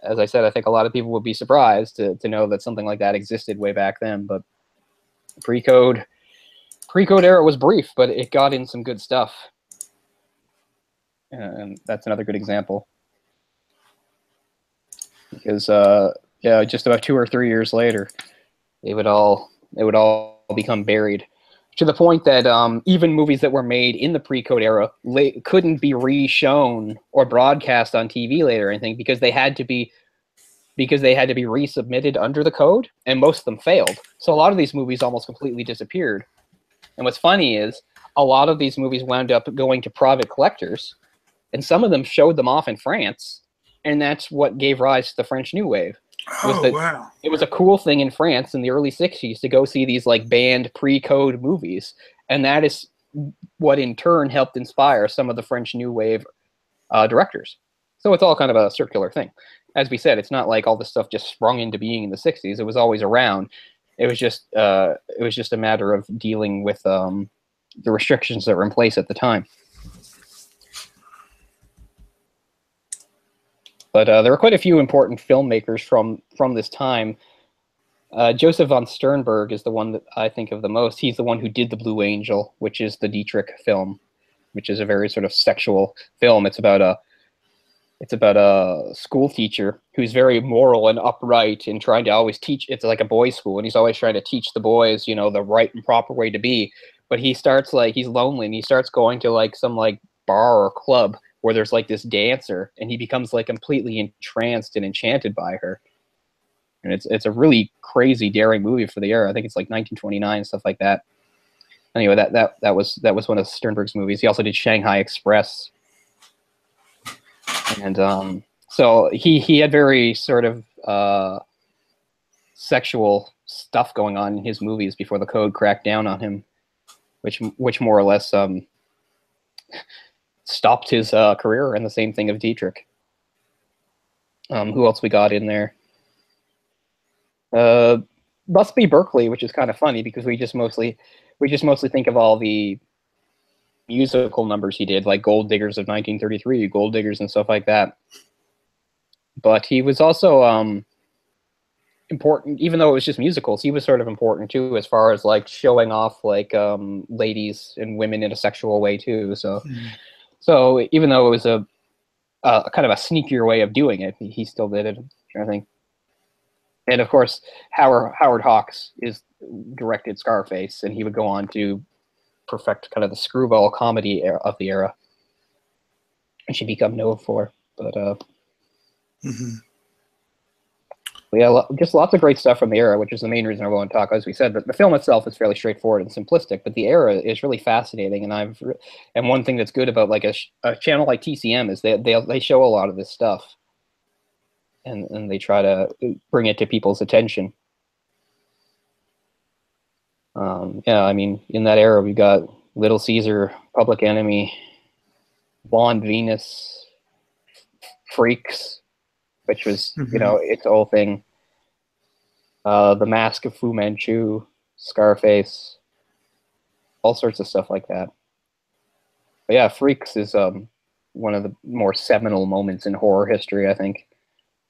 As I said, I think a lot of people would be surprised to know that something like that existed way back then. But pre-code era was brief, but it got in some good stuff. And that's another good example. Because, yeah, just about 2 or 3 years later, it would all become buried. To the point that even movies that were made in the pre-code era couldn't be re-shown or broadcast on TV later or anything, because they had to be resubmitted under the code, and most of them failed. So a lot of these movies almost completely disappeared. And what's funny is a lot of these movies wound up going to private collectors, and some of them showed them off in France, and that's what gave rise to the French New Wave. Wow. It was a cool thing in France in the early 60s to go see these like banned pre-code movies. And that is what in turn helped inspire some of the French New Wave directors. So it's all kind of a circular thing. As we said, it's not like all this stuff just sprung into being in the 60s. It was always around. It was just a matter of dealing with the restrictions that were in place at the time. But there were quite a few important filmmakers from this time. Joseph von Sternberg is the one that I think of the most. He's the one who did The Blue Angel, which is the Dietrich film, which is a very sort of sexual film. It's about a school teacher who's very moral and upright and trying to always teach. It's like a boys' school, and he's always trying to teach the boys, you know, the right and proper way to be. But he starts he's lonely, and he starts going to like some like bar or club where there's like this dancer, and he becomes like completely entranced and enchanted by her. And it's a really crazy, daring movie for the era. I think it's like 1929, stuff like that. anyway, that was one of Sternberg's movies. He also did Shanghai Express, and so he had very sort of sexual stuff going on in his movies before the code cracked down on him, which more or less stopped his career. And the same thing of Dietrich. Who else we got in there? Must be Berkeley, which is kind of funny because we just mostly think of all the musical numbers he did, like Gold Diggers of 1933, Gold Diggers and stuff like that. But he was also important, even though it was just musicals. He was sort of important too, as far as like showing off like ladies and women in a sexual way too. So, so even though it was a kind of a sneakier way of doing it, he still did it, I think. And of course, Howard Hawks directed Scarface, and he would go on to perfect kind of the screwball comedy of the era, which he become known for. But yeah, just lots of great stuff from the era, which is the main reason I want to talk. As we said, the film itself is fairly straightforward and simplistic, but the era is really fascinating. And one thing that's good about like a channel like TCM is they show a lot of this stuff, and they try to bring it to people's attention. Yeah, I mean, in that era, we got Little Caesar, Public Enemy, Blonde Venus, Freaks, which was, you know, its whole thing. The Mask of Fu Manchu, Scarface, all sorts of stuff like that. But yeah, Freaks is one of the more seminal moments in horror history, I think.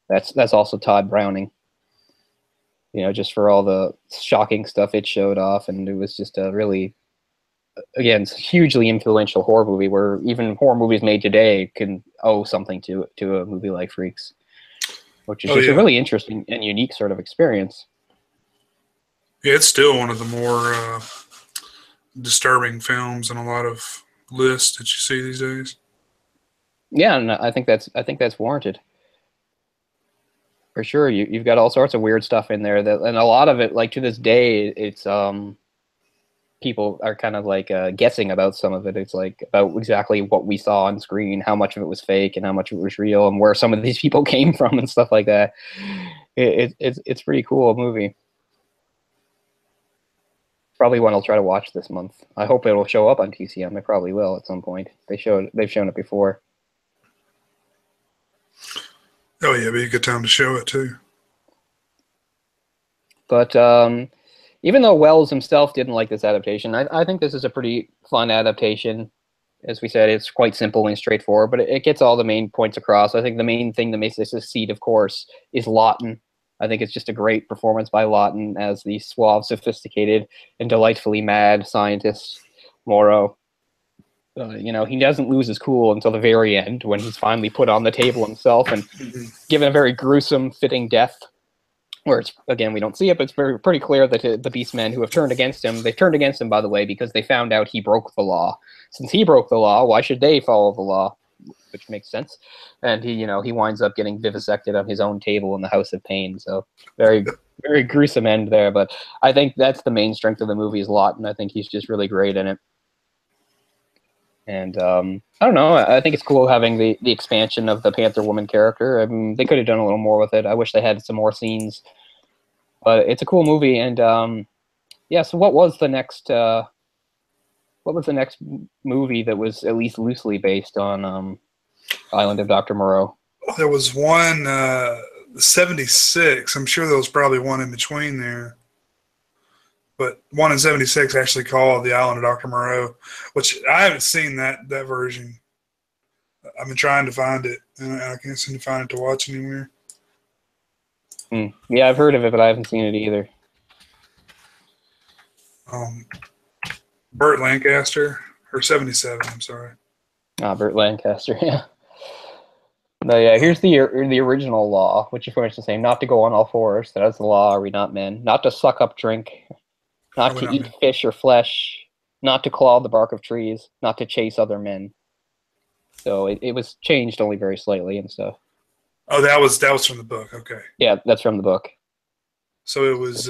That's also Todd Browning. You know, just for all the shocking stuff it showed off, and it was just a really, again, hugely influential horror movie where even horror movies made today can owe something to a movie like Freaks, which is just a really interesting and unique sort of experience. Yeah, it's still one of the more disturbing films in a lot of lists that you see these days. Yeah, and I think that's warranted. For sure, you've got all sorts of weird stuff in there and a lot of it, like to this day, it's people are kind of like guessing about some of it. It's like about exactly what we saw on screen, how much of it was fake and how much of it was real, and where some of these people came from and stuff like that. It's pretty cool movie. Probably one I'll try to watch this month. I hope it'll show up on TCM. It probably will at some point. They've shown it before. Oh yeah, it'd be a good time to show it too. But even though Wells himself didn't like this adaptation, I think this is a pretty fun adaptation. As we said, it's quite simple and straightforward, but it gets all the main points across. I think the main thing that makes this succeed, of course, is Laughton. I think it's just a great performance by Laughton as the suave, sophisticated, and delightfully mad scientist Morrow. You know, he doesn't lose his cool until the very end when he's finally put on the table himself and given a very gruesome, fitting death. Where it's, again, we don't see it, but it's pretty clear that the Beastmen who have turned against him, they've turned against him, by the way, because they found out he broke the law. Since he broke the law, why should they follow the law? Which makes sense. And he winds up getting vivisected on his own table in the House of Pain. So very, very gruesome end there. But I think that's the main strength of the movie is Laughton. I think he's just really great in it. And I don't know. I think it's cool having the expansion of the Panther Woman character. I mean, they could have done a little more with it. I wish they had some more scenes. But it's a cool movie. And yeah. So what was the next movie that was at least loosely based on Island of Dr. Moreau? There was one 76. I'm sure there was probably one in between there. But one in 76 actually called The Island of Dr. Moreau, which I haven't seen that version. I've been trying to find it, and I can't seem to find it to watch anywhere. Yeah, I've heard of it, but I haven't seen it either. Burt Lancaster, or 77, I'm sorry. Burt Lancaster, yeah. No, yeah, here's the original law, which is pretty much the same. Not to go on all fours. That is the law. Are we not men? Not to suck up drink. Not to eat fish or flesh, not to claw the bark of trees, not to chase other men. So it was changed only very slightly and stuff. Oh, that was from the book. Okay. Yeah, that's from the book. So it was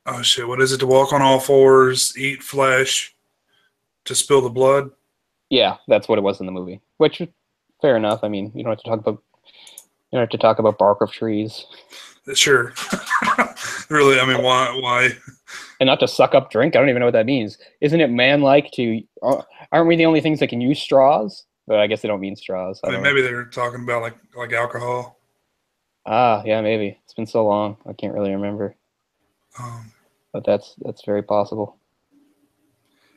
Oh shit! What is it? To walk on all fours, eat flesh, to spill the blood. Yeah, that's what it was in the movie. Which, fair enough. I mean, you don't have to talk about bark of trees, Sure. Really, I mean, why? Why? and not to suck up drink. I don't even know what that means. Isn't it manlike to? Aren't we the only things that can use straws? But I guess they don't mean straws. I I mean, don't know. maybe they're talking about like alcohol. Ah, yeah, maybe. It's been so long, I can't really remember. Um, But that's very possible.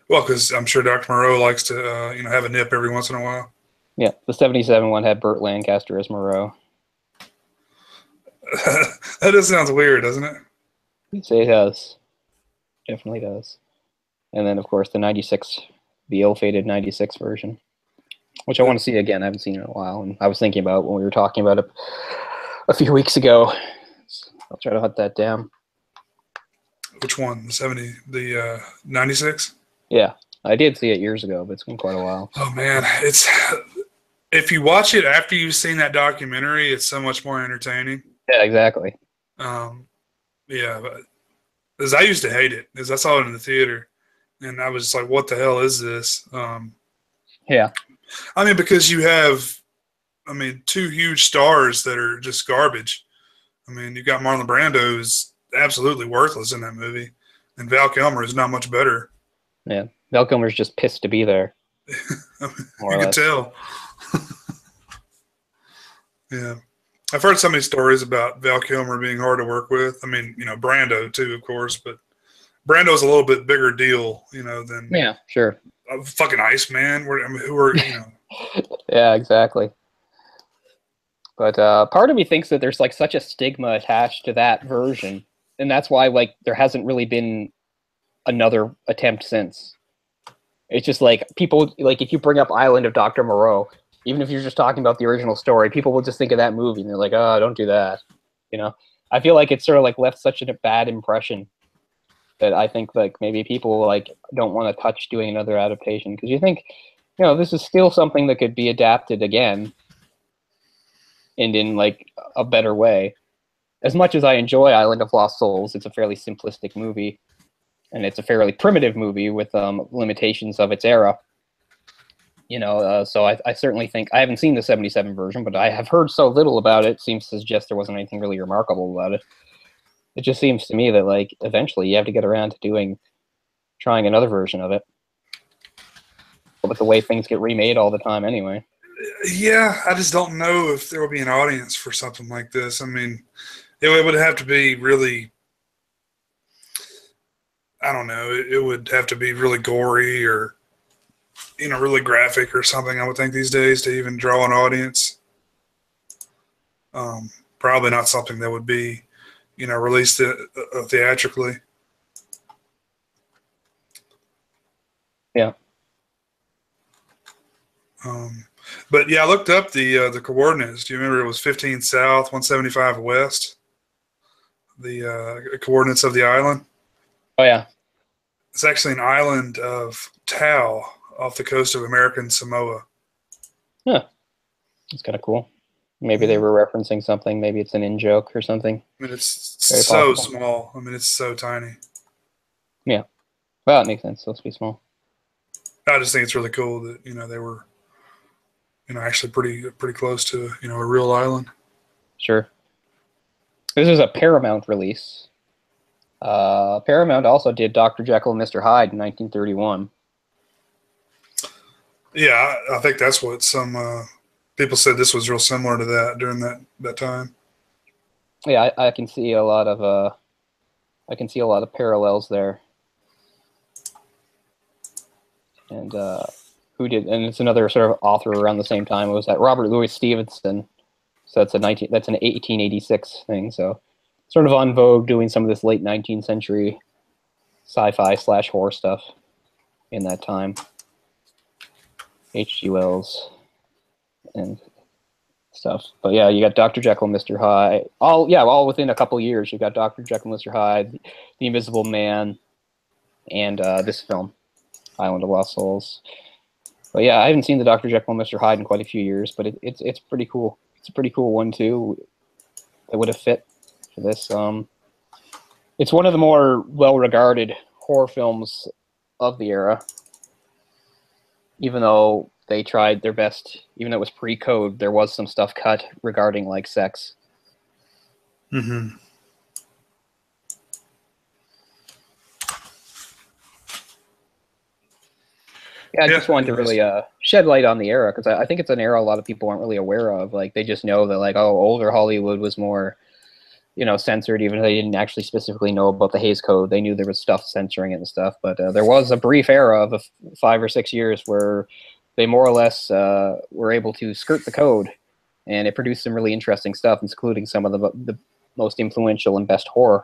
well, because I'm sure Dr. Moreau likes to, have a nip every once in a while. Yeah, the '77 one had Burt Lancaster as Moreau. That just sounds weird, doesn't it? You'd say it does. Definitely does. And then, of course, the ill-fated '96 version, which I want to see again. I haven't seen it in a while, and I was thinking about when we were talking about it a few weeks ago. I'll try to hunt that down. Which one? The 96? Yeah, I did see it years ago, but it's been quite a while. Oh man, if you watch it after you've seen that documentary, it's so much more entertaining. Yeah, exactly. Yeah, but because I used to hate it, because I saw it in the theater, and I was just like, "What the hell is this?" Yeah. I mean, because you have, two huge stars that are just garbage. I mean, you've got Marlon Brando, who's absolutely worthless in that movie, and Val Kilmer is not much better. Yeah, Val Kilmer's just pissed to be there. You can tell. Yeah. I've heard so many stories about Val Kilmer being hard to work with. I mean, Brando too, of course, but Brando's a little bit bigger deal, than Yeah, sure. Fucking Iceman. Who are, Yeah, exactly. But part of me thinks that there's like such a stigma attached to that version, and that's why like there hasn't really been another attempt since. It's just like people like if you bring up Island of Dr. Moreau, even if you're just talking about the original story, people will just think of that movie and they're like, "Oh, don't do that." I feel like it's sort of like left such a bad impression that I think like maybe people like don't want to touch doing another adaptation because you think, this is still something that could be adapted again and in like a better way. As much as I enjoy Island of Lost Souls, it's a fairly simplistic movie, and it's a fairly primitive movie with limitations of its era. So I certainly think I haven't seen the '77 version, but I have heard so little about it. It seems to suggest there wasn't anything really remarkable about it. It just seems to me that like eventually you have to get around to trying another version of it. But the way things get remade all the time anyway. Yeah, I just don't know if there will be an audience for something like this. I mean, it would have to be really, I don't know, it would have to be really gory or, really graphic or something, I would think these days to even draw an audience. Probably not something that would be, released theatrically. Yeah. But yeah, I looked up the coordinates. Do you remember it was 15 south, 175 west? The coordinates of the island. Oh yeah. It's actually an island of Tau off the coast of American Samoa. Yeah, it's kind of cool. Maybe they were referencing something. Maybe it's an in-joke or something. I mean, it's Very so possible. small. I mean, it's so tiny. Yeah. Well, it makes sense. It's supposed to be small. I just think it's really cool that they were actually pretty close to a real island. Sure. This is a Paramount release. Paramount also did Dr. Jekyll and Mr. Hyde in 1931. Yeah, I think that's what some people said. This was real similar to that during that time. Yeah, I can see a lot of parallels there. And who did? And it's another sort of author around the same time. It was that Robert Louis Stevenson. So that's an 1886 thing. So sort of en vogue, doing some of this late 19th century sci-fi / horror stuff in that time. H.G. Wells and stuff. But yeah, you got Dr. Jekyll and Mr. Hyde. All within a couple years. You got Dr. Jekyll and Mr. Hyde, The Invisible Man, and this film, Island of Lost Souls. But yeah, I haven't seen the Dr. Jekyll and Mr. Hyde in quite a few years, but it's pretty cool. It's a pretty cool one too. That would have fit for this. It's one of the more well-regarded horror films of the era, even though they tried their best. Even though it was pre-code, there was some stuff cut regarding like sex. Mm-hmm. Yeah, I just wanted to really shed light on the era, because I think it's an era a lot of people aren't really aware of. Like, they just know that, like, oh, older Hollywood was more, censored, even if they didn't actually specifically know about the Hays Code. They knew there was stuff censoring it and stuff, but there was a brief era of 5 or 6 years where they more or less were able to skirt the code, and it produced some really interesting stuff, including some of the most influential and best horror.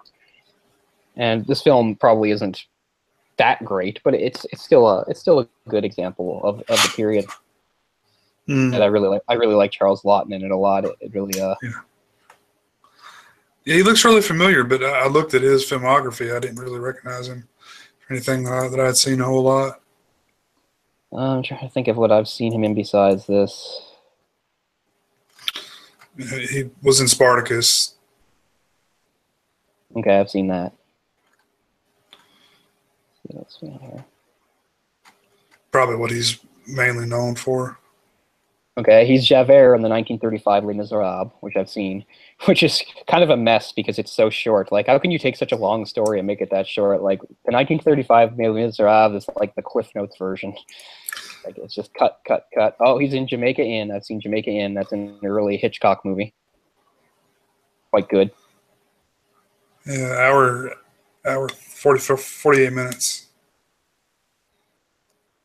And this film probably isn't that great, but it's still a good example of the period. And I really like Charles Laughton in it a lot. It really yeah, he looks really familiar, but I looked at his filmography. I didn't really recognize him for anything that I'd seen a whole lot. I'm trying to think of what I've seen him in besides this. He was in Spartacus. Okay, I've seen that. Let's see here. Probably what he's mainly known for. Okay, he's Javert in the 1935 Les Miserables, which I've seen, which is kind of a mess because it's so short. Like, how can you take such a long story and make it that short? Like, the 1935 Les Miserables is like the Cliff Notes version. Like, it's just cut, cut, cut. Oh, he's in Jamaica Inn. I've seen Jamaica Inn. That's an early Hitchcock movie. Quite good. Yeah, hour 48 minutes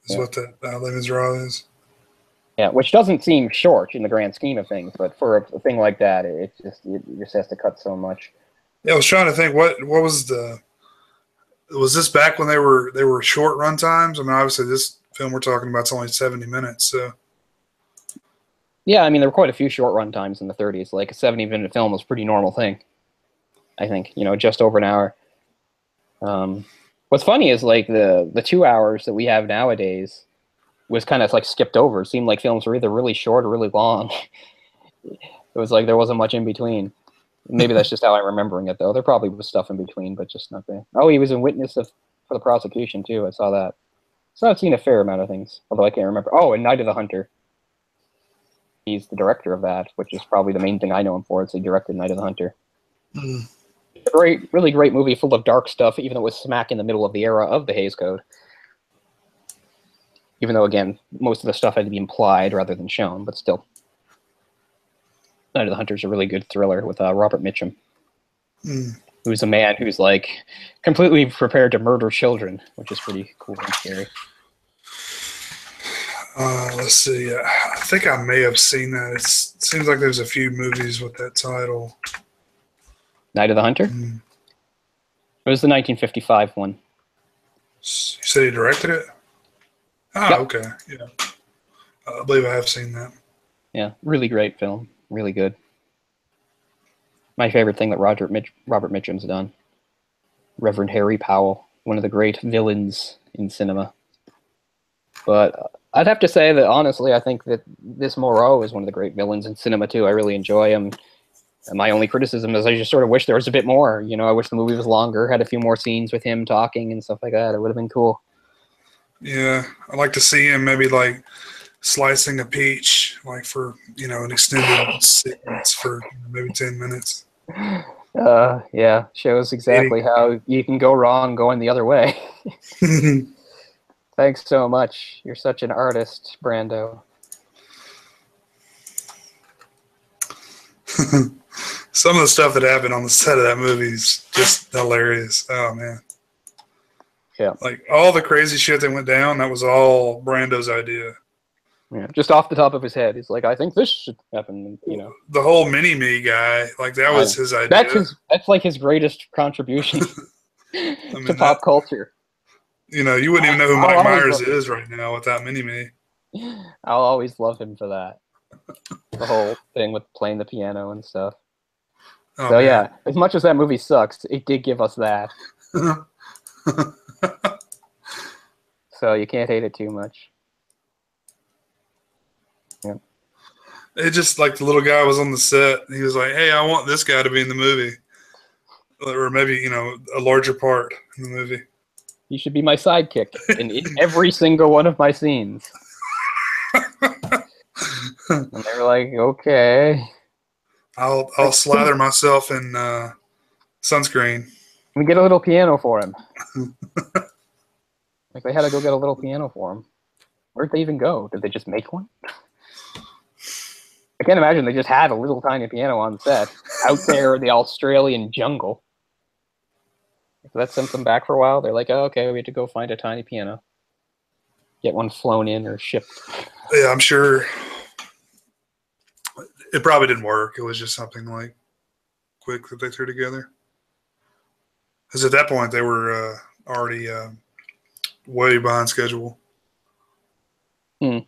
is what that Les Miserables is. Yeah, which doesn't seem short in the grand scheme of things, but for a thing like that, it just has to cut so much. Yeah, I was trying to think what was this back when they were short run times? I mean, obviously this film we're talking about is only 70 minutes, so. Yeah, I mean, there were quite a few short run times in the 30s. Like, a 70-minute film was a pretty normal thing, I think, just over an hour. What's funny is, like, the 2 hours that we have nowadays was kind of like skipped over. It seemed like films were either really short or really long. It was like there wasn't much in between. Maybe that's just how I'm remembering it, though. There probably was stuff in between, but just not there. Oh, he was a witness for the prosecution, too. I saw that. So I've seen a fair amount of things, although I can't remember. Oh, and Night of the Hunter. He's the director of that, which is probably the main thing I know him for. It's he directed Night of the Hunter. Mm. A really great movie, full of dark stuff, even though it was smack in the middle of the era of the Hays Code. Even though, again, most of the stuff had to be implied rather than shown, but still. Night of the Hunter is a really good thriller with Robert Mitchum, who's a man who's, like, completely prepared to murder children, which is pretty cool and scary. Let's see. I think I may have seen that. It seems like there's a few movies with that title. Night of the Hunter? It was the 1955 one. You said he directed it? Ah, yep. Okay. Yeah. I believe I have seen that. Yeah, really great film. Really good. My favorite thing that Robert Mitchum's done. Reverend Harry Powell, one of the great villains in cinema. But I'd have to say that, honestly, I think that this Moreau is one of the great villains in cinema, too. I really enjoy him. And my only criticism is I just sort of wish there was a bit more. I wish the movie was longer, had a few more scenes with him talking and stuff like that. It would have been cool. Yeah, I'd like to see him maybe, like, slicing a peach, like, for, an extended sequence for maybe 10 minutes. Yeah, shows exactly how you can go wrong going the other way. Thanks so much. You're such an artist, Brando. Some of the stuff that happened on the set of that movie is just hilarious. Oh, man. Yeah. Like, all the crazy shit that went down, that was all Brando's idea. Yeah, just off the top of his head. He's like, I think this should happen, The whole Mini-Me guy, like, that was his idea. That's like his greatest contribution to pop culture. You wouldn't even know who Mike Myers is right now without Mini-Me. I'll always love him for that. The whole thing with playing the piano and stuff. Oh, so, man. Yeah, as much as that movie sucks, it did give us that. So you can't hate it too much. Yeah. It just, like, the little guy was on the set, and he was like, hey, I want this guy to be in the movie. or maybe, you know, a larger part in the movie. You should be my sidekick in every single one of my scenes. And they were like, okay. I'll slather myself in sunscreen. We get a little piano for him. Like, they had to go get a little piano for him. Where'd they even go? Did they just make one? I can't imagine they just had a little tiny piano on set out there in the Australian jungle. So that sent them back for a while. They're like, oh, okay, we have to go find a tiny piano. Get one flown in or shipped. Yeah, I'm sure it probably didn't work. It was just something like quick that they threw together. Because at that point, they were already way behind schedule. Hmm.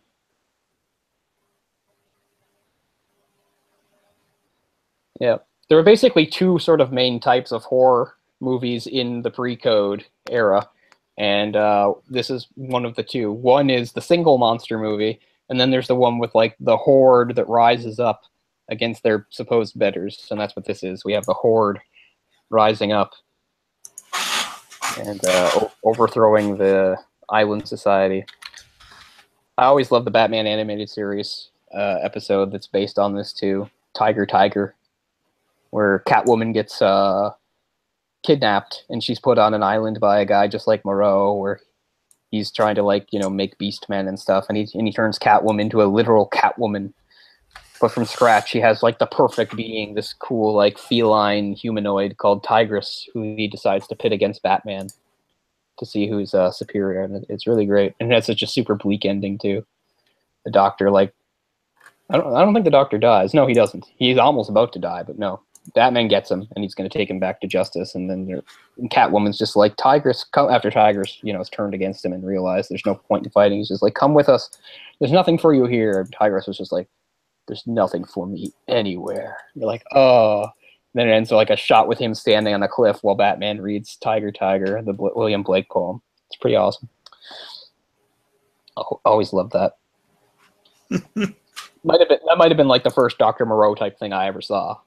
Yeah. There were basically two sort of main types of horror movies in the pre-code era. And this is one of the two. One is the single monster movie, and then there's the one with like the horde that rises up against their supposed betters. And that's what this is. We have the horde rising up and overthrowing the island society. I always love the Batman animated series episode that's based on this too, Tiger, where Catwoman gets kidnapped and she's put on an island by a guy just like Moreau, where he's trying to, like, you know, make Beastmen and stuff, and he turns Catwoman into a literal Catwoman, but from scratch. He has like the perfect being, this cool like feline humanoid called Tigress, who he decides to pit against Batman to see who's superior, and it's really great. And it has such a super bleak ending too. The Doctor, like, I don't think the Doctor dies. No, he doesn't. He's almost about to die, but no. Batman gets him, and he's going to take him back to justice. And then Catwoman's just like, Tigress, come after Tigress, you know, is turned against him and realized there's no point in fighting. He's just like, come with us. There's nothing for you here. And Tigress was just like, there's nothing for me anywhere. You're like, oh. Then it ends with like a shot with him standing on a cliff while Batman reads Tiger, the William Blake poem. It's pretty awesome. I always loved that. That might have been like the first Dr. Moreau type thing I ever saw.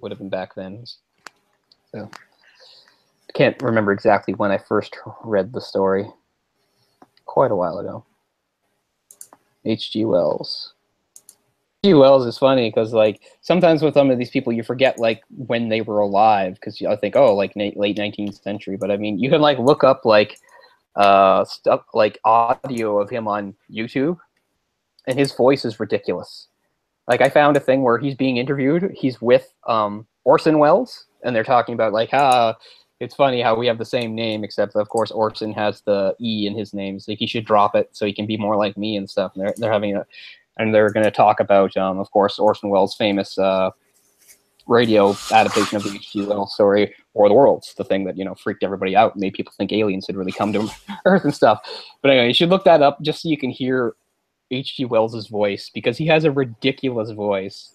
Would have been back then. So I can't remember exactly when I first read the story. Quite a while ago. H.G. Wells. H.G. Wells is funny because, like, sometimes with some of these people you forget like when they were alive, because I think, oh, like late 19th century, but I mean, you can like look up like stuff like audio of him on YouTube, and his voice is ridiculous. Like, I found a thing where he's being interviewed. He's with Orson Welles, and they're talking about like, it's funny how we have the same name, except of course Orson has the E in his name, so like, he should drop it so he can be more like me and stuff. And they're having a, and they're going to talk about, of course, Orson Welles' famous radio adaptation of the H.G. Wells story, War of the Worlds, the thing that, you know, freaked everybody out and made people think aliens had really come to Earth and stuff. But anyway, you should look that up just so you can hear H.G. Wells' voice, because he has a ridiculous voice.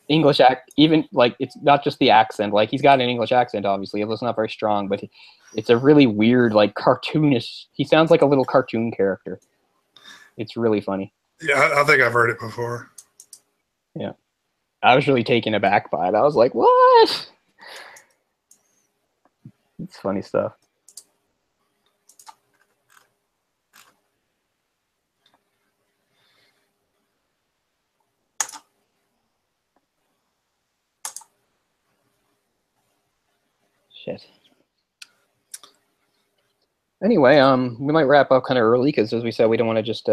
English even like, it's not just the accent. Like, he's got an English accent, obviously. It's not very strong, but it's a really weird, like, cartoonish. He sounds like a little cartoon character. It's really funny. Yeah, I think I've heard it before. Yeah. I was really taken aback by it. I was like, what? It's funny stuff. Shit. Anyway, we might wrap up kind of early because, as we said, we don't want to just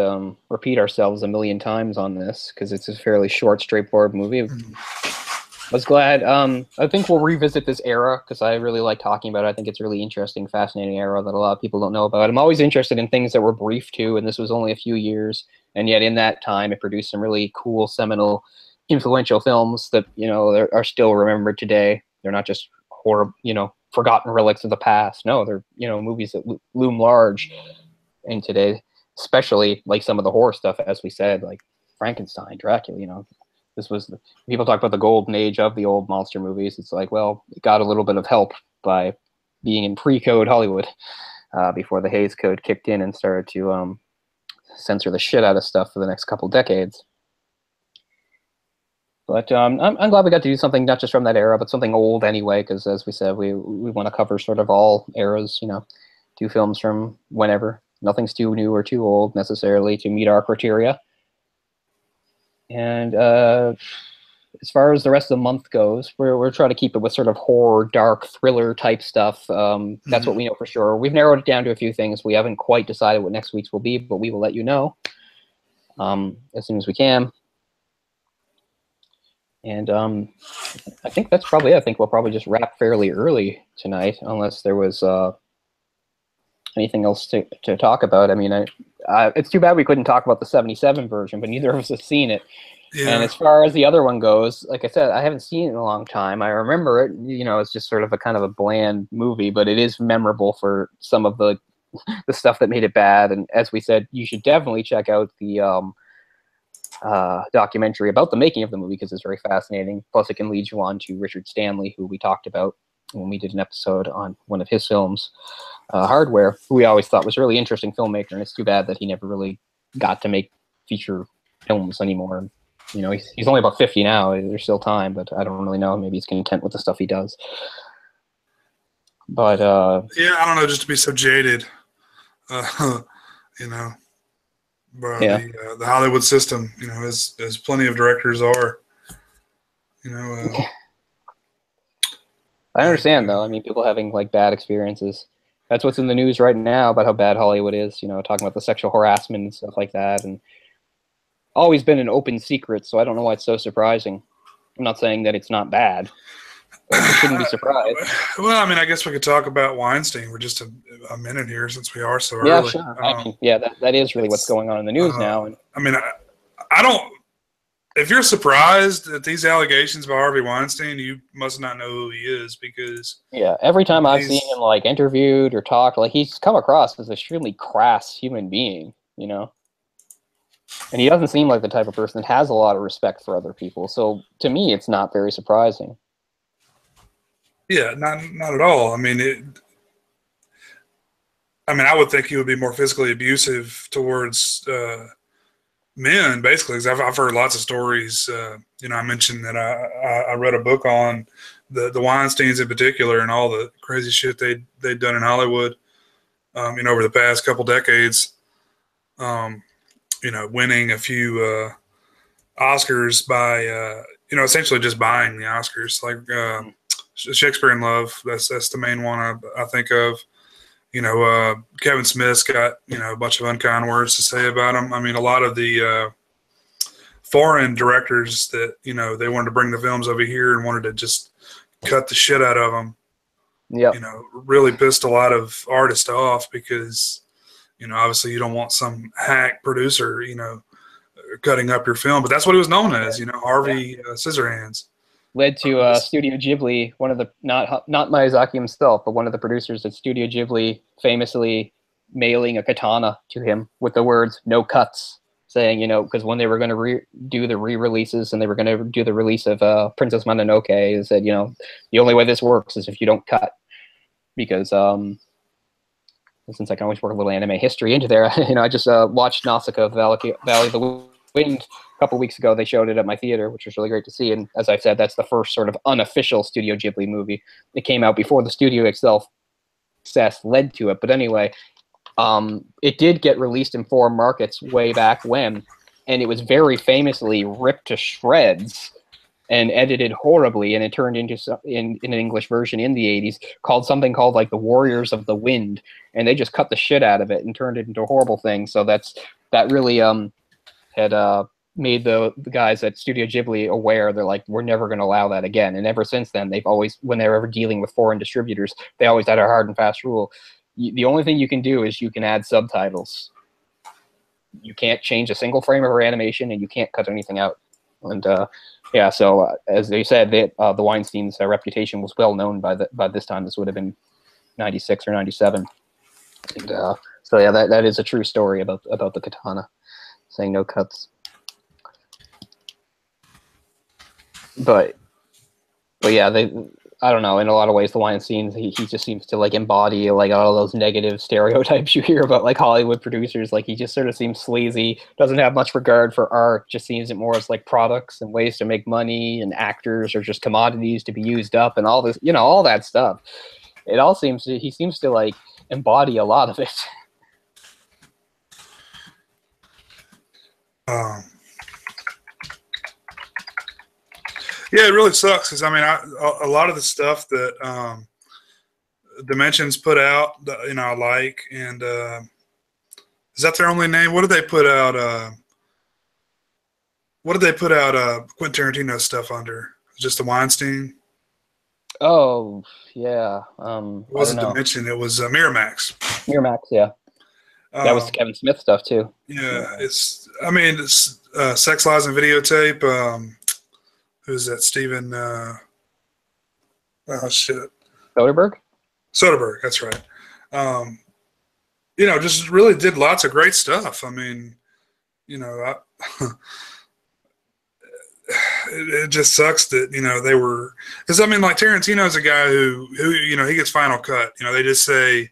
repeat ourselves a million times on this, because it's a fairly short, straightforward movie. I was glad. I think we'll revisit this era because I really like talking about it. I think it's a really interesting, fascinating era that a lot of people don't know about. I'm always interested in things that were brief too, and this was only a few years, and yet in that time it produced some really cool, seminal, influential films that, you know, are still remembered today. They're not just horrible, you know, forgotten relics of the past. No, they're, you know, movies that loom large in today, especially like some of the horror stuff, as we said, like Frankenstein, Dracula. You know, this was people talk about the golden age of the old monster movies. It's like, well, it got a little bit of help by being in pre-code Hollywood before the Hays Code kicked in and started to censor the shit out of stuff for the next couple decades. But I'm glad we got to do something not just from that era, but something old anyway, because as we said, we want to cover sort of all eras, you know, do films from whenever. Nothing's too new or too old necessarily to meet our criteria. And as far as the rest of the month goes, we're trying to keep it with sort of horror, dark, thriller type stuff. That's what we know for sure. We've narrowed it down to a few things. We haven't quite decided what next week's will be, but we will let you know as soon as we can. And I think that's probably it. I think we'll probably just wrap fairly early tonight, unless there was anything else to talk about. I mean, it's too bad we couldn't talk about the 77 version, but neither of us have seen it. Yeah. And as far as the other one goes, like I said, I haven't seen it in a long time. I remember it, you know, it's just sort of a kind of a bland movie, but it is memorable for some of the stuff that made it bad. And as we said, you should definitely check out the documentary about the making of the movie, because it's very fascinating. Plus, it can lead you on to Richard Stanley, who we talked about when we did an episode on one of his films, Hardware, who we always thought was a really interesting filmmaker, and it's too bad that he never really got to make feature films anymore. You know, he's only about 50 now. There's still time, but I don't really know. Maybe he's content with the stuff he does. But yeah, I don't know, just to be so jaded, you know. But yeah. The Hollywood system, you know, as plenty of directors are, you know. I understand, though. I mean, people having like bad experiences. That's what's in the news right now about how bad Hollywood is. You know, talking about the sexual harassment and stuff like that, and always been an open secret. So I don't know why it's so surprising. I'm not saying that it's not bad. But you shouldn't be surprised. Well, I mean, I guess we could talk about Weinstein for just a minute here, since we are so yeah, early. Sure. I mean, yeah, that is really what's going on in the news now. And I mean, I don't. If you're surprised at these allegations by Harvey Weinstein, you must not know who he is, because yeah, every time I've seen him like interviewed or talked, like he's come across as an extremely crass human being, you know. And he doesn't seem like the type of person that has a lot of respect for other people. So to me, it's not very surprising. Yeah, not at all. I mean, I would think he would be more physically abusive towards men, basically, because I've heard lots of stories. You know, I mentioned that I read a book on the Weinsteins in particular and all the crazy shit they'd done in Hollywood, you know, over the past couple decades. You know, winning a few Oscars by, you know, essentially just buying the Oscars. Like Shakespeare in Love, that's the main one I think of. You know, Kevin Smith's got, you know, a bunch of unkind words to say about him. I mean, a lot of the foreign directors that, you know, they wanted to bring the films over here and wanted to just cut the shit out of them. Yeah. You know, really pissed a lot of artists off, because, you know, obviously you don't want some hack producer, you know, cutting up your film. But that's what he was known as, you know, Harvey Scissorhands. Led to Studio Ghibli, one of the, not Miyazaki himself, but one of the producers at Studio Ghibli famously mailing a katana to him with the words "no cuts," saying, you know, because when they were going to do the re-releases and they were going to do the release of Princess Mononoke, they said, you know, the only way this works is if you don't cut. Because since I can always work a little anime history into there, you know, I just watched Nausicaa Valley of the Wind a couple weeks ago. They showed it at my theater, which was really great to see. And as I said, that's the first sort of unofficial Studio Ghibli movie. It came out before the studio itself success led to it. But anyway, it did get released in foreign markets way back when, and it was very famously ripped to shreds and edited horribly, and it turned into in an English version in the 80s called something called like the Warriors of the Wind, and they just cut the shit out of it and turned it into a horrible thing. So that really had made the guys at Studio Ghibli aware. They're like, we're never going to allow that again. And ever since then, they've always, when they're ever dealing with foreign distributors, they always had a hard and fast rule. The only thing you can do is you can add subtitles. You can't change a single frame of her animation, and you can't cut anything out. And yeah, so as they said, the Weinstein's reputation was well known by this time. This would have been 96 or 97. And so yeah, that is a true story about the katana, saying no cuts. But yeah, I don't know. In a lot of ways, the Weinstein, he just seems to like embody like all those negative stereotypes you hear about like Hollywood producers. Like he just sort of seems sleazy, doesn't have much regard for art, just sees it more as like products and ways to make money, and actors are just commodities to be used up, and all this, you know, all that stuff. It all seems to, he seems to like embody a lot of it. Yeah, it really sucks because I mean, a lot of the stuff that Dimensions put out, you know, I like, and is that their only name? What did they put out? What did they put out? Quentin Tarantino stuff under? Just the Weinstein. Oh yeah, It I don't wasn't know. Dimension. It was Miramax. Miramax, yeah, that was Um, Kevin Smith stuff too. yeah, it's. I mean, it's Sex Lies and Videotape. Who's that? Steven. Oh shit. Soderbergh. Soderbergh. That's right. Um, you know, just really did lots of great stuff. I mean, you know, it just sucks that, you know, they were, because I mean, like Tarantino's a guy who you know, he gets final cut. You know, they just say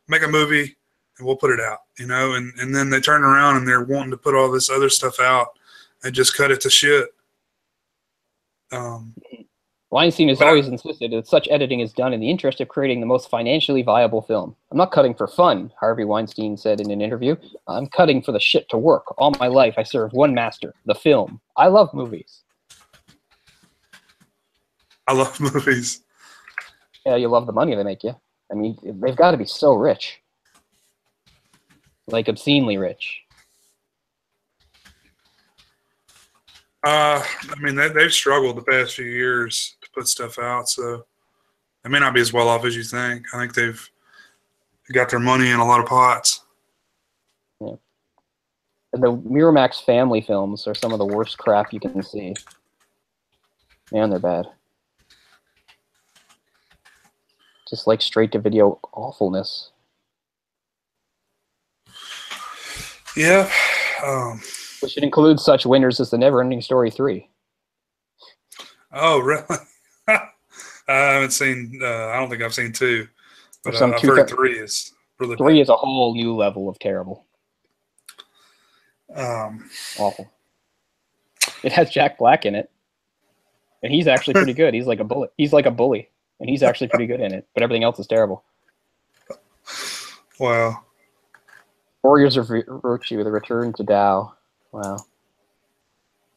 make a movie and we'll put it out. You know, and then they turn around and they're wanting to put all this other stuff out and just cut it to shit. Weinstein has But always insisted that such editing is done in the interest of creating the most financially viable film. I'm not cutting for fun, Harvey Weinstein said in an interview. I'm cutting for the shit to work. All my life, I served one master, the film. I love movies. I love movies. Yeah, you love the money they make you. I mean, they've got to be so rich. Like, obscenely rich. I mean, they've struggled the past few years to put stuff out, so they may not be as well off as you think. I think they've got their money in a lot of pots. Yeah. And the Miramax family films are some of the worst crap you can see. Man, they're bad. Just like straight-to-video awfulness. Yeah. Which should include such winners as The Never-Ending Story 3. Oh, really? I haven't seen, I don't think I've seen 2, but I've heard 3 is really bad. 3 is a whole new level of terrible. Awful. It has Jack Black in it. And he's actually pretty good. He's like a bully. He's like a bully. And he's actually pretty good in it. But everything else is terrible. Wow. Warriors of Virtue, The Return to Tao. Wow.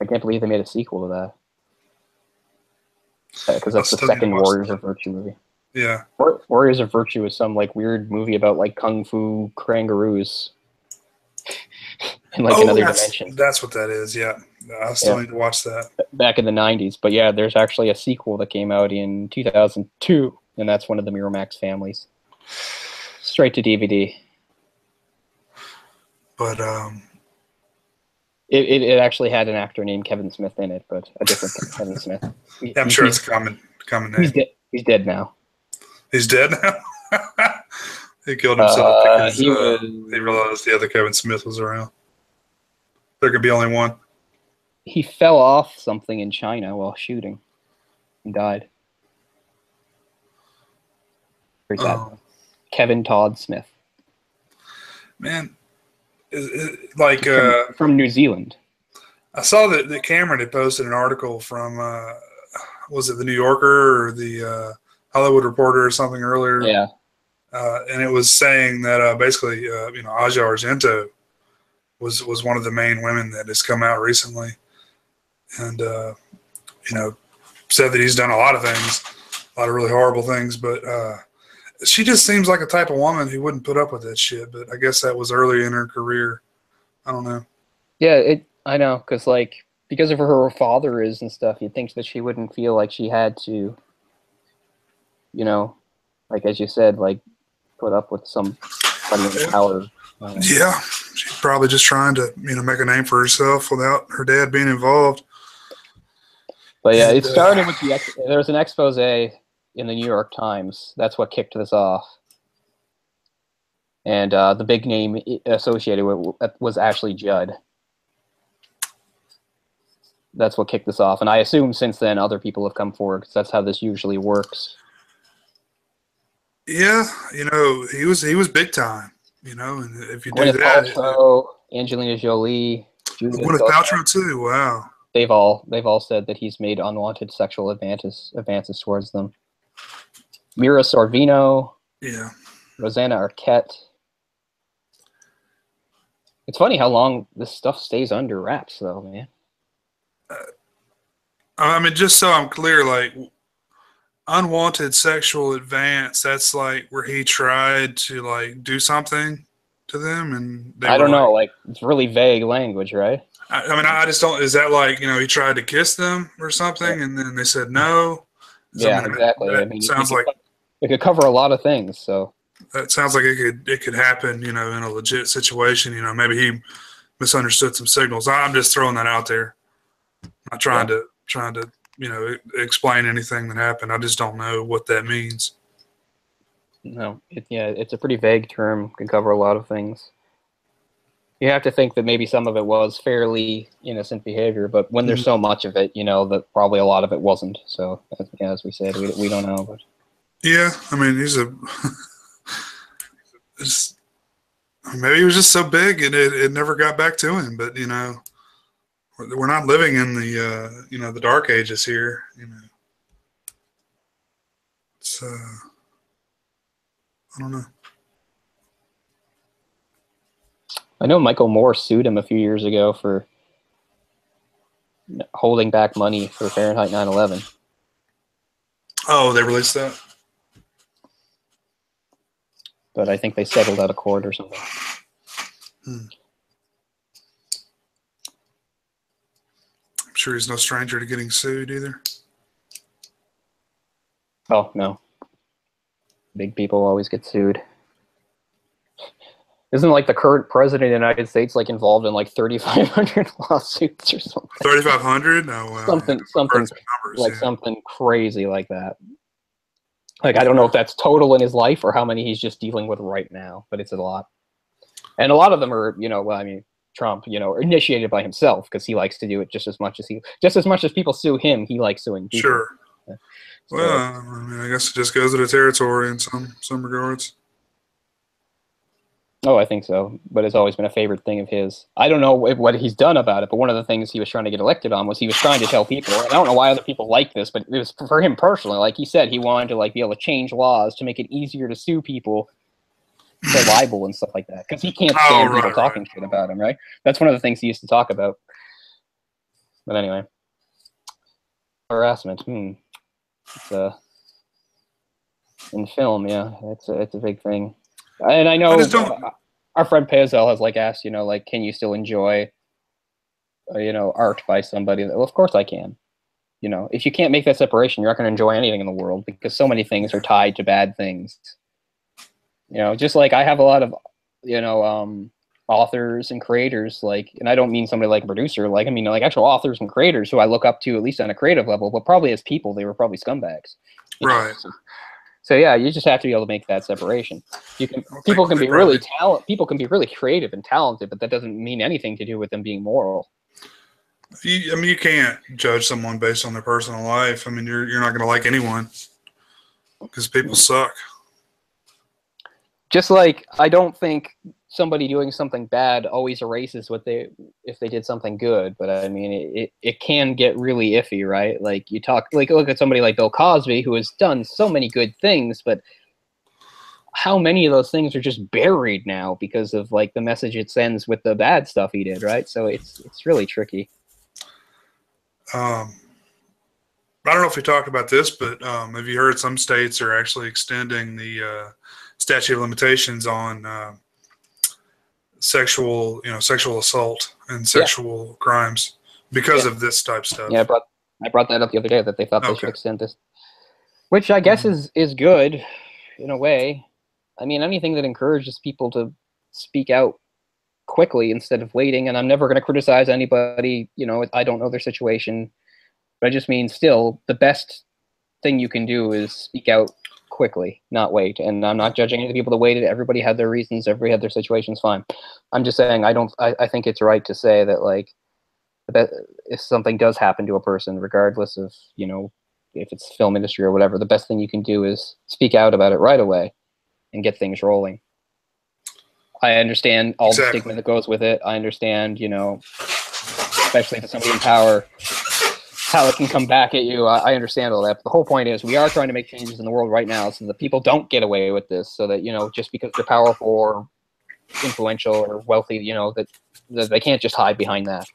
I can't believe they made a sequel to that. Because that's the second Warriors of Virtue movie. Yeah. Warriors of Virtue is some like weird movie about like kung fu kangaroos. In like another dimension. That's what that is, yeah. I still need to watch that. Back in the 90s. But yeah, there's actually a sequel that came out in 2002, and that's one of the Miramax families. Straight to DVD. But it actually had an actor named Kevin Smith in it, but a different Kevin Smith. I'm sure it's a common name. He's dead now. He's dead now? He killed himself because he realized the other Kevin Smith was around. There could be only one. He fell off something in China while shooting and died. Very sad. Kevin Todd Smith. Man, from New Zealand. I saw that Cameron had posted an article from, was it the New Yorker or the Hollywood Reporter or something earlier? Yeah. And it was saying that basically, you know, Asia Argento was one of the main women that has come out recently, and you know, said that he's done a lot of things, a lot of really horrible things, but she just seems like a type of woman who wouldn't put up with that shit. But I guess that was early in her career. I don't know. Yeah, I know, because of who her father is and stuff, you'd think that she wouldn't feel like she had to, you know, like as you said, like put up with somebody in power. Yeah, she's probably just trying to, you know, make a name for herself without her dad being involved. But yeah, it started with there was an expose in the New York Times. That's what kicked this off. And the big name associated with it was Ashley Judd. That's what kicked this off. And I assume since then other people have come forward, because that's how this usually works. Yeah, he was big time. And if you do Gwyneth that, Paltrow, Angelina Jolie, Julia Gwyneth Garner. Paltrow too. Wow. They've all said that he's made unwanted sexual advances towards them. Mira Sorvino, Yeah. Rosanna Arquette. It's funny how long this stuff stays under wraps, though, man. I mean, just so I'm clear, like unwanted sexual advance, that's like where he tried to like do something to them, and they I were don't know, like, like it's really vague language, right? I mean, I just don't. Is that like he tried to kiss them or Yeah, something, and then they said no? So, I yeah, mean, exactly. I that mean, sounds like it could cover a lot of things. So it could happen, in a legit situation. Maybe he misunderstood some signals. I'm just throwing that out there. Not yeah, trying to explain anything that happened. I just don't know what that means. no, it's a pretty vague term. Can cover a lot of things. You have to think that maybe some of it was fairly innocent behavior, but when there's so much of it, that probably a lot of it wasn't. So, yeah, as we said, we don't know. But Yeah, I mean, maybe he was just so big and it never got back to him. But we're not living in the dark ages here. It's I don't know. I know Michael Moore sued him a few years ago for holding back money for Fahrenheit 9/11. Oh, they released that. But I think they settled out of court or something. I'm sure he's no stranger to getting sued either. Oh, no. Big people always get sued. Isn't like the current president of the United States like involved in like 3,500 lawsuits or something? 3,500? Oh, wow. Something Numbers, like yeah. something crazy like that. Like, I don't know if that's total in his life or how many he's just dealing with right now, but it's a lot. And a lot of them are, well, I mean, Trump, initiated by himself because he likes to do it just as much as people sue him, he likes suing people. Sure. So, Well, I mean, I guess it just goes to the territory in some regards. oh, I think so. But it's always been a favorite thing of his. I don't know what he's done about it, but one of the things he was trying to get elected on was he was trying to tell people, and I don't know why other people like this, but it was for him personally. Like he said, he wanted to like be able to change laws to make it easier to sue people for libel and stuff like that, because he can't stand people talking shit about him, right? That's one of the things he used to talk about. But anyway, harassment. It's in film, yeah, it's a big thing. And I know our friend Pazel has like asked, like, can you still enjoy, art by somebody? Well, of course I can. If you can't make that separation, you're not going to enjoy anything in the world because so many things are tied to bad things. Just like I have a lot of, authors and creators, like, and I don't mean somebody like a producer, like, I mean, like actual authors and creators who I look up to, at least on a creative level, but probably as people, they were probably scumbags. Right. So yeah, you just have to be able to make that separation. People can be really creative and talented, but that doesn't mean anything to do with them being moral. I mean, you can't judge someone based on their personal life. I mean, you're not going to like anyone because people suck. Just like I don't think somebody doing something bad always erases if they did something good, but I mean it can get really iffy, right? Like look at somebody like Bill Cosby who has done so many good things, but how many of those things are just buried now because of like the message it sends with the bad stuff he did, right? So it's really tricky. I don't know if we talked about this, but have you heard some states are actually extending the statute of limitations on sexual assault and sexual crimes because of this type of stuff? Yeah, I brought that up the other day that they thought they should extend this, which I guess is good in a way. I mean, anything that encourages people to speak out quickly instead of waiting. And I'm never going to criticize anybody. I don't know their situation, but I just mean still the best thing you can do is speak out quickly, not wait. And I'm not judging any of the people that waited. Everybody had their reasons. Everybody had their situations. Fine. I'm just saying I think it's right to say that like if something does happen to a person, regardless of if it's film industry or whatever, the best thing you can do is speak out about it right away and get things rolling. I understand all the stigma that goes with it. I understand, you know, especially to somebody in power, how it can come back at you. I understand all that. But the whole point is we are trying to make changes in the world right now so that people don't get away with this, so that, you know, just because they're powerful or influential or wealthy, you know, that they can't just hide behind that.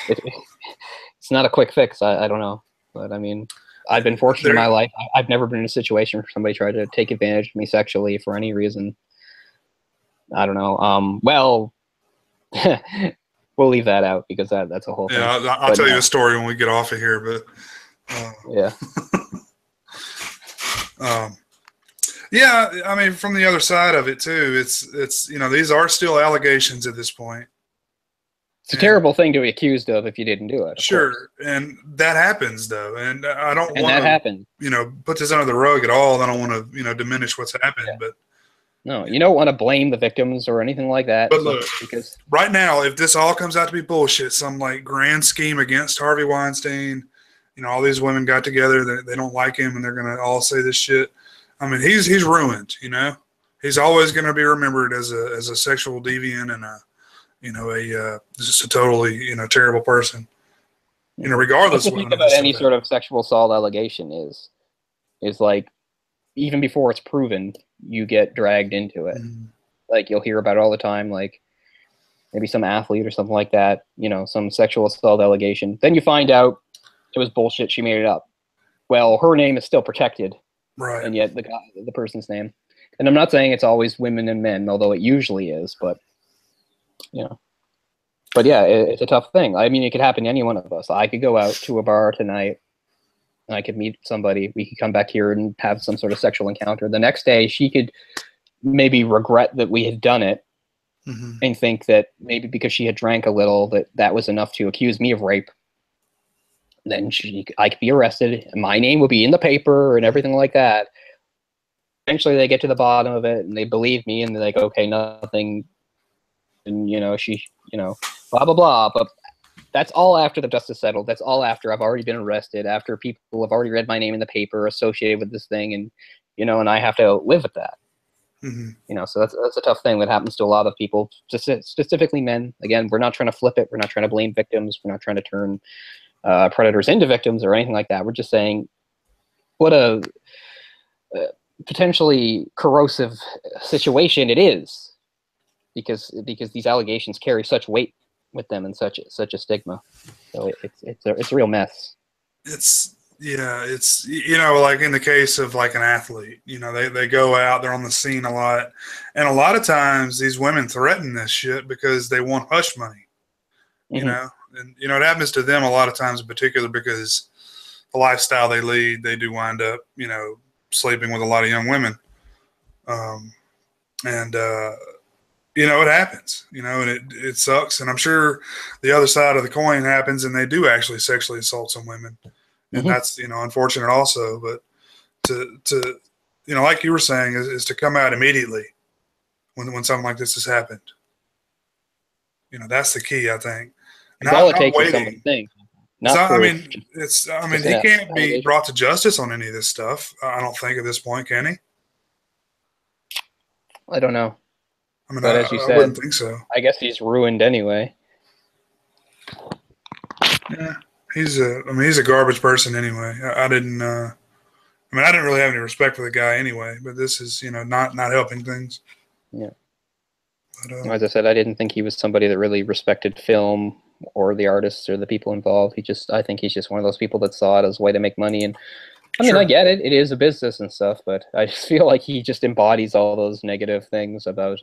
It's not a quick fix. I don't know. But I mean, I've been fortunate in my life. I've never been in a situation where somebody tried to take advantage of me sexually for any reason. I don't know. Well, we'll leave that out because that's a whole thing. Yeah, I'll tell you a story when we get off of here. But yeah. Yeah, I mean, from the other side of it too, it's you know, these are still allegations at this point. It's a terrible thing to be accused of if you didn't do it. Sure, and that happens though, and I don't want to, you know, put this under the rug at all. I don't want to, you know, diminish what's happened, but no, you don't want to blame the victims or anything like that. But look, because right now, if this all comes out to be bullshit, some like grand scheme against Harvey Weinstein, you know, all these women got together, they don't like him, and they're gonna all say this shit. I mean, he's ruined. You know, he's always gonna be remembered as a sexual deviant and just a totally, you know, terrible person. You know, regardless of what the thing about any sort of sexual assault allegation is like, even before it's proven, you get dragged into it. Mm-hmm. Like, you'll hear about it all the time, like maybe some athlete or something like that, you know, some sexual assault allegation. Then you find out it was bullshit, she made it up. Well, her name is still protected. Right. And yet the person's name. And I'm not saying it's always women and men, although it usually is, but you know. But yeah, it's a tough thing. I mean, it could happen to any one of us. I could go out to a bar tonight and I could meet somebody. We could come back here and have some sort of sexual encounter. The next day, she could maybe regret that we had done it, mm-hmm. and think that maybe because she had drank a little, that was enough to accuse me of rape. Then I could be arrested, and my name would be in the paper and everything like that. Eventually, they get to the bottom of it, and they believe me, and they're like, okay, nothing, and, you know, she, you know, blah, blah, blah. But that's all after the dust is settled. That's all after I've already been arrested, after people have already read my name in the paper associated with this thing, and, you know, and I have to live with that. Mm-hmm. You know, so that's a tough thing that happens to a lot of people, specifically men. Again, we're not trying to flip it. We're not trying to blame victims. We're not trying to turn predators into victims or anything like that. We're just saying what a potentially corrosive situation it is, because these allegations carry such weight with them and such a stigma. So it's a real mess. It's, you know, like in the case of like an athlete, you know, they go out, they're on the scene a lot, and a lot of times these women threaten this shit because they want hush money, you mm-hmm. know. And, you know, it happens to them a lot of times in particular because the lifestyle they lead, they do wind up, you know, sleeping with a lot of young women. You know, it happens, you know, and it sucks. And I'm sure the other side of the coin happens and they do actually sexually assault some women. And mm-hmm. that's, you know, unfortunate also. But to you know, like you were saying, is to come out immediately when something like this has happened. You know, that's the key, I think. All it takes is someone to think. I mean, he can't be brought to justice on any of this stuff. I don't think at this point, can he? I don't know. I mean, but as you said, I wouldn't think so. I guess he's ruined anyway. Yeah, he's a garbage person anyway. I didn't really have any respect for the guy anyway. But this is, you know, not helping things. Yeah. But, as I said, I didn't think he was somebody that really respected film or the artists or the people involved. I think he's just one of those people that saw it as a way to make money. And I mean, sure. I get it. It is a business and stuff, but I just feel like he just embodies all those negative things about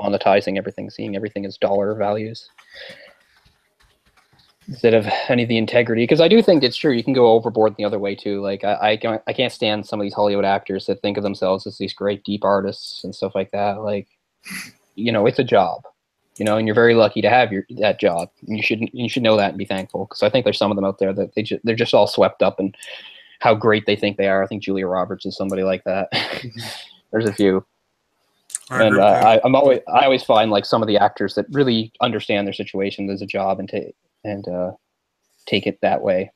monetizing everything, seeing everything as dollar values instead of any of the integrity. Because I do think it's true. You can go overboard the other way too. Like I can't stand some of these Hollywood actors that think of themselves as these great deep artists and stuff like that. Like, you know, it's a job, you know, and you're very lucky to have that job. And you should know that and be thankful. Because I think there's some of them out there that they're just all swept up in how great they think they are. I think Julia Roberts is somebody like that. There's a few. I agree And with that. I always find like some of the actors that really understand their situation as a job and take it that way.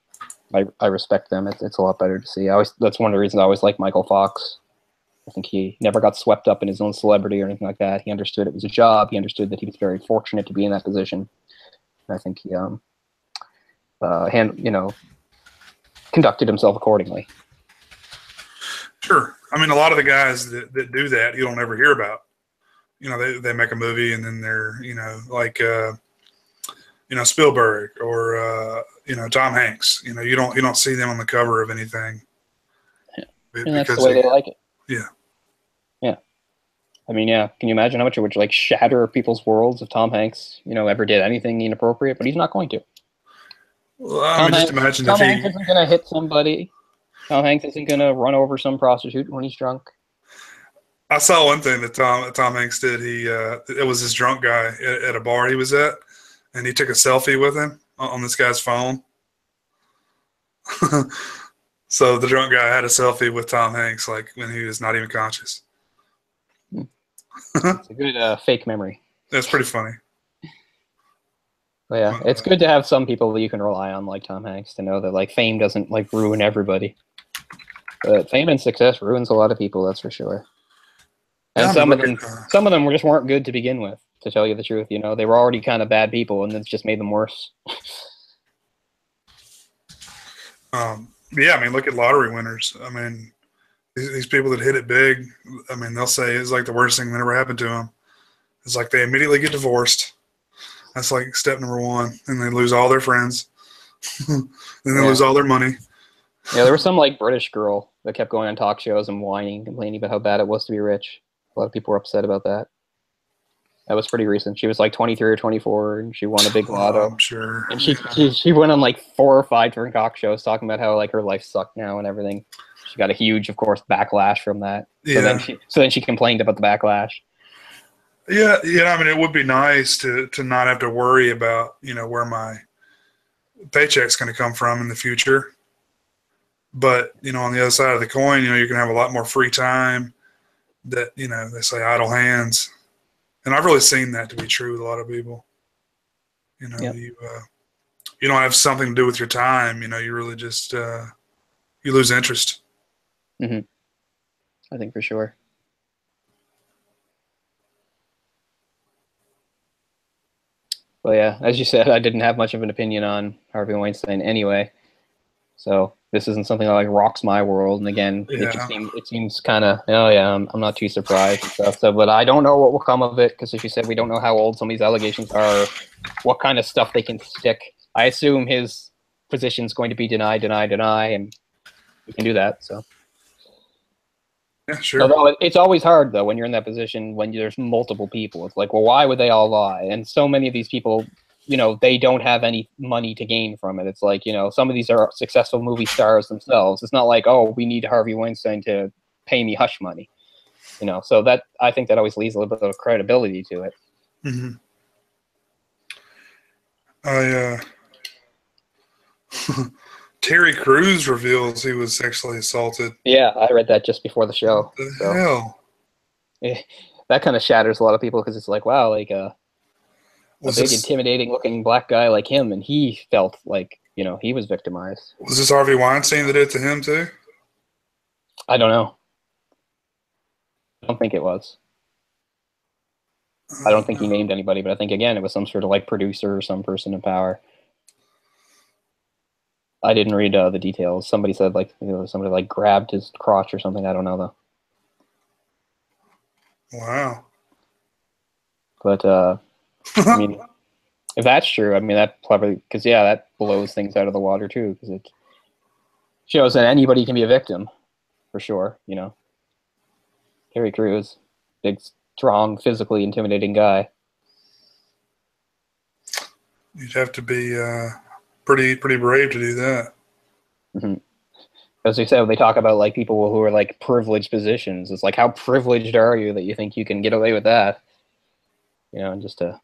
I respect them. It's a lot better to see. That's one of the reasons I always like Michael Fox. I think he never got swept up in his own celebrity or anything like that. He understood it was a job. He understood that he was very fortunate to be in that position. And I think he conducted himself accordingly. Sure. I mean, a lot of the guys that do that, you don't ever hear about. You know, they make a movie and then they're, like, Spielberg or, Tom Hanks. You don't see them on the cover of anything. Yeah. And that's the way they like it. Yeah. Yeah. I mean, yeah. Can you imagine how much it would like shatter people's worlds if Tom Hanks, ever did anything inappropriate? But he's not going to. Well, I mean, just imagine Tom Hanks isn't going to hit somebody. Tom Hanks isn't going to run over some prostitute when he's drunk. I saw one thing that Tom Hanks did. It was this drunk guy at a bar he was at, and he took a selfie with him on this guy's phone. So the drunk guy had a selfie with Tom Hanks, like when he was not even conscious. It's a good fake memory. That's pretty funny. But yeah, it's good to have some people that you can rely on, like Tom Hanks, to know that like fame doesn't like ruin everybody. But fame and success ruins a lot of people, that's for sure. And some of them just weren't good to begin with, to tell you the truth. They were already kind of bad people, and it's just made them worse. Yeah, I mean, look at lottery winners. I mean, these people that hit it big, I mean, they'll say it's like the worst thing that ever happened to them. It's like they immediately get divorced. That's like step number one, and they lose all their friends. Then they lose all their money. Yeah, there was some like British girl that kept going on talk shows and whining, complaining about how bad it was to be rich. A lot of people were upset about that. That was pretty recent. She was like 23 or 24, and she won a big lotto. I'm sure. And she went on like 4 or 5 different talk shows talking about how like her life sucked now and everything. She got a huge, of course, backlash from that. Yeah. So then she complained about the backlash. Yeah. I mean, it would be nice to not have to worry about where my paycheck's going to come from in the future. But on the other side of the coin, you can have a lot more free time. That they say idle hands. And I've really seen that to be true with a lot of people. You don't have something to do with your time. You really just you lose interest. Mm-hmm. I think for sure. Well, yeah, as you said, I didn't have much of an opinion on Harvey Weinstein anyway. So this isn't something that like rocks my world. And again, it seems kind of, I'm not too surprised and stuff. So, but I don't know what will come of it, because as you said, we don't know how old some of these allegations are, what kind of stuff they can stick. I assume his position is going to be deny, and we can do that. So. Yeah, sure. Although it's always hard though when you're in that position when there's multiple people. It's like, well, why would they all lie? And so many of these people, they don't have any money to gain from it. It's like, some of these are successful movie stars themselves. It's not like, oh, we need Harvey Weinstein to pay me hush money. So that I think that always leaves a little bit of credibility to it. Mm-hmm. Terry Crews reveals he was sexually assaulted. Yeah, I read that just before the show. What the hell? That kind of shatters a lot of people, because it's like, wow, like a big, intimidating-looking black guy like him, and he felt like, he was victimized. Was this Harvey Weinstein that did it to him, too? I don't know. I don't think it was. I don't think he named anybody, but I think, again, it was some sort of, like, producer or some person in power. I didn't read the details. Somebody said, like, somebody, like, grabbed his crotch or something. I don't know, though. Wow. But, I mean, if that's true, I mean, that probably, because, yeah, that blows things out of the water, too, because it shows that anybody can be a victim, for sure, Terry Crews, big, strong, physically intimidating guy. You'd have to be pretty brave to do that. Mm-hmm. As we said, they talk about like people who are like privileged positions. It's like, how privileged are you that you think you can get away with that? And just to.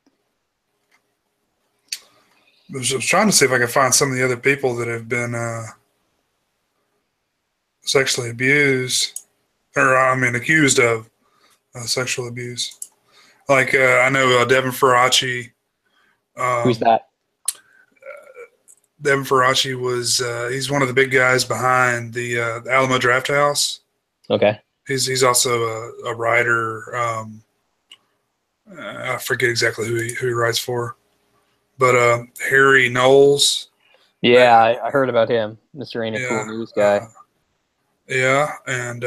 I was trying to see if I could find some of the other people that have been sexually abused, or accused of sexual abuse. Like I know Devin Faraci. Who's that? Devin Faraci was he's one of the big guys behind the Alamo Draft House. Okay. He's also a writer. I forget exactly who he writes for, but Harry Knowles. Yeah, I heard about him, Mr. Ain't a Cool News guy. Yeah, and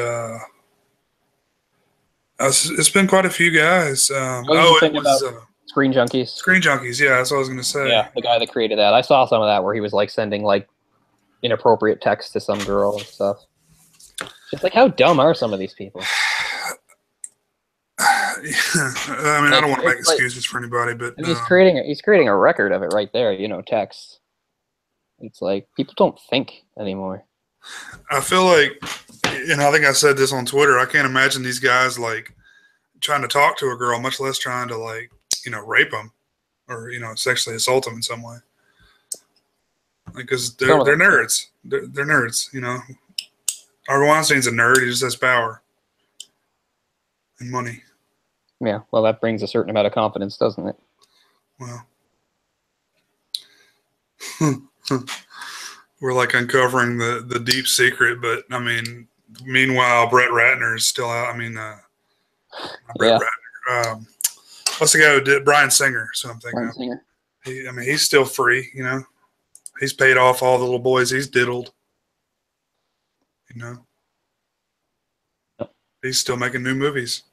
it's been quite a few guys. It was Screen Junkies. Screen Junkies. Yeah, that's what I was going to say. Yeah, the guy that created that. I saw some of that where he was like sending like inappropriate text to some girl and stuff. Just like, how dumb are some of these people? I mean, I don't want to make excuses for anybody, but he's creating a record of it right there. You know, text. It's like people don't think anymore. I feel like, and I think I said this on Twitter. I can't imagine these guys like trying to talk to a girl, much less trying to like rape them or sexually assault them in some way. Because they're nerds. They're nerds. Harvey Weinstein's a nerd. He just has power and money. Yeah, well, that brings a certain amount of confidence, doesn't it? Well, we're like uncovering the deep secret, but I mean, meanwhile, Brett Ratner is still out. I mean, Brett Ratner. What's the guy who did Bryan Singer? So I'm thinking. Singer. He's still free. He's paid off all the little boys he's diddled. He's still making new movies.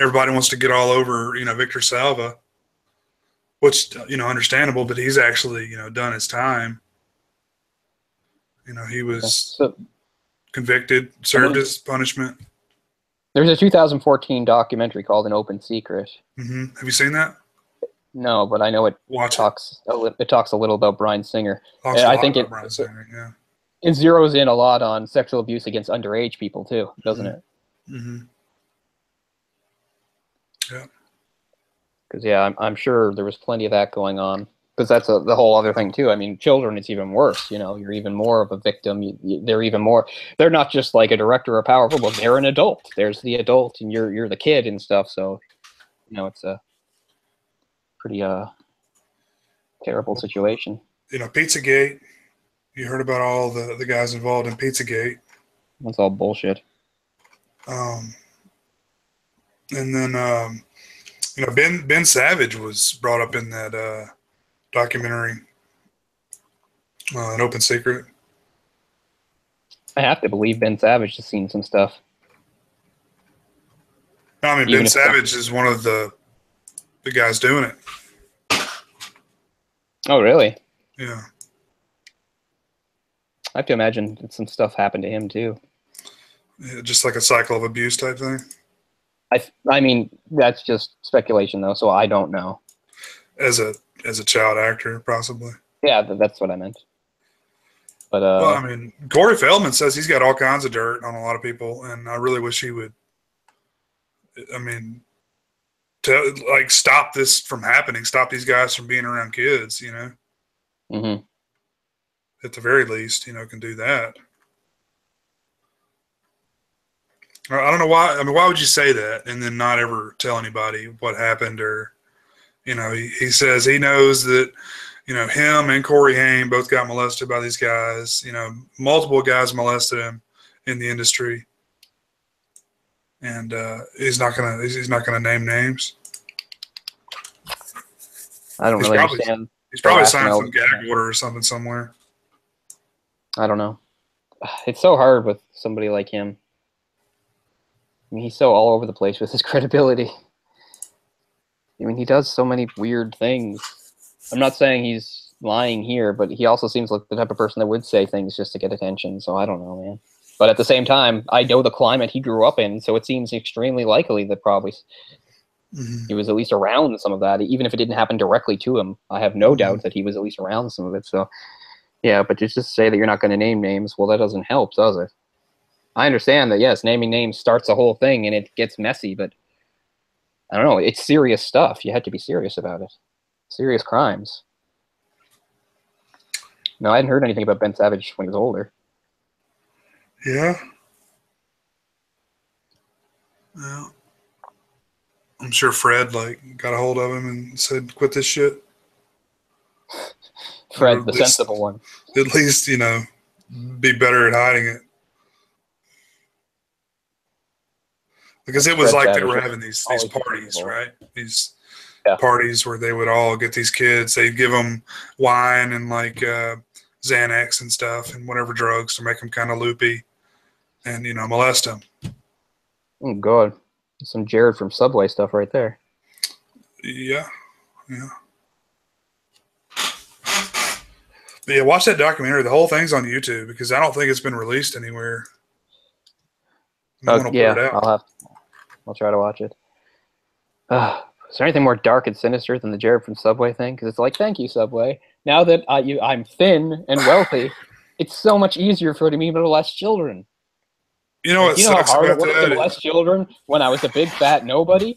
Everybody wants to get all over, Victor Salva, which, understandable, but he's actually, done his time. He was convicted, served his punishment. There's a 2014 documentary called An Open Secret. Mm-hmm. Have you seen that? No, but I know it talks a little about Bryan Singer. I think Bryan Singer, yeah. It zeroes in a lot on sexual abuse against underage people too, doesn't it? Mm-hmm. Yeah. Because I'm sure there was plenty of that going on. Because that's the whole other thing too. I mean, children, it's even worse. You're even more of a victim. They're even more. They're not just like a director or powerful, but they're an adult. There's the adult, and you're the kid and stuff. So, it's a pretty terrible situation. Pizzagate. You heard about all the guys involved in Pizzagate. That's all bullshit. And then Ben Savage was brought up in that documentary, An Open Secret. I have to believe Ben Savage has seen some stuff. I mean, Ben Savage is one of the guys doing it. Oh, really? Yeah. I have to imagine that some stuff happened to him too. Yeah, just like a cycle of abuse type thing. I mean, that's just speculation though, so I don't know. As a child actor, possibly. Yeah, that's what I meant. But well, I mean, Corey Feldman says he's got all kinds of dirt on a lot of people, and I really wish he would. I mean, to like stop this from happening, stop these guys from being around kids. Mm-hmm. At the very least, can do that. I don't know why. I mean, why would you say that and then not ever tell anybody what happened? Or, he says he knows that, him and Corey Haim both got molested by these guys. Multiple guys molested him in the industry, and he's not gonna name names. I don't really understand. He's probably signed some gag order or something somewhere. I don't know. It's so hard with somebody like him. I mean, he's so all over the place with his credibility. I mean, he does so many weird things. I'm not saying he's lying here, but he also seems like the type of person that would say things just to get attention. So I don't know, man. But at the same time, I know the climate he grew up in, so it seems extremely likely that probably he was at least around some of that, even if it didn't happen directly to him. I have no doubt that he was at least around some of it. So, yeah, but just to say that you're not going to name names, well, that doesn't help, does it? I understand that, yes, naming names starts a whole thing and it gets messy, but I don't know. It's serious stuff. You had to be serious about it. Serious crimes. No, I hadn't heard anything about Ben Savage when he was older. Yeah. Well, I'm sure Fred like got a hold of him and said, "Quit this shit." Fred, the sensible one. At least, be better at hiding it. Because it was like they were having these parties, right? These parties where they would all get these kids. They'd give them wine and like Xanax and stuff and whatever drugs to make them kind of loopy and, molest them. Oh, God. Some Jared from Subway stuff right there. Yeah. Yeah. But yeah, watch that documentary. The whole thing's on YouTube because I don't think it's been released anywhere. I'll try to watch it. Is there anything more dark and sinister than the Jared from Subway thing? Because it's like, thank you, Subway. Now that I'm thin and wealthy, it's so much easier for me to molest children. You know what sucks how hard about it was that? to molest children when I was a big fat nobody?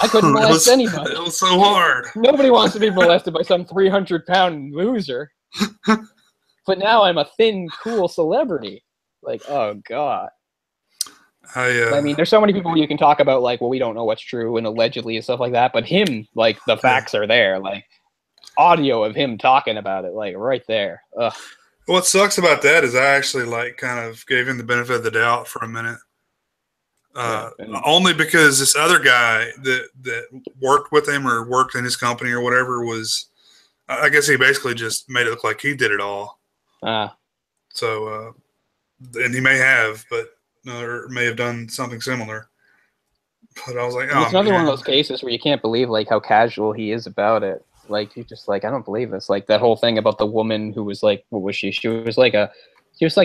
I couldn't molest anybody. It was so hard. Nobody wants to be molested by some 300-pound loser. But now I'm a thin, cool celebrity. Like, oh, God. I mean, there's so many people you can talk about, like, well, we don't know what's true and allegedly and stuff like that. But him, like, the facts are there. Like, audio of him talking about it, like, right there. Ugh. What sucks about that is I actually, like, kind of gave him the benefit of the doubt for a minute. Only because this other guy that worked with him or worked in his company or whatever was, I guess he basically just made it look like he did it all. So, and he may have, but or may have done something similar. But I was like, it's another one of those cases where you can't believe like how casual he is about it. Like you're just like, I don't believe this. Like that whole thing about the woman who was like, what was she? She was like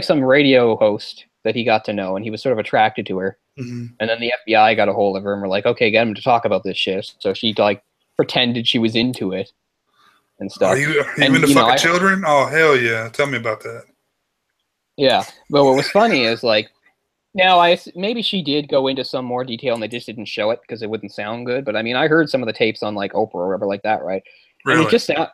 some radio host that he got to know, and he was sort of attracted to her. Mm-hmm. And then the FBI got a hold of her and were like, okay, get him to talk about this shit. So she like pretended she was into it and stuff. Are you into fucking children? Oh, hell yeah. Tell me about that. Yeah. But what was funny is like, now maybe she did go into some more detail and they just didn't show it because it wouldn't sound good. But I mean, I heard some of the tapes on like Oprah or whatever like that, right? Really?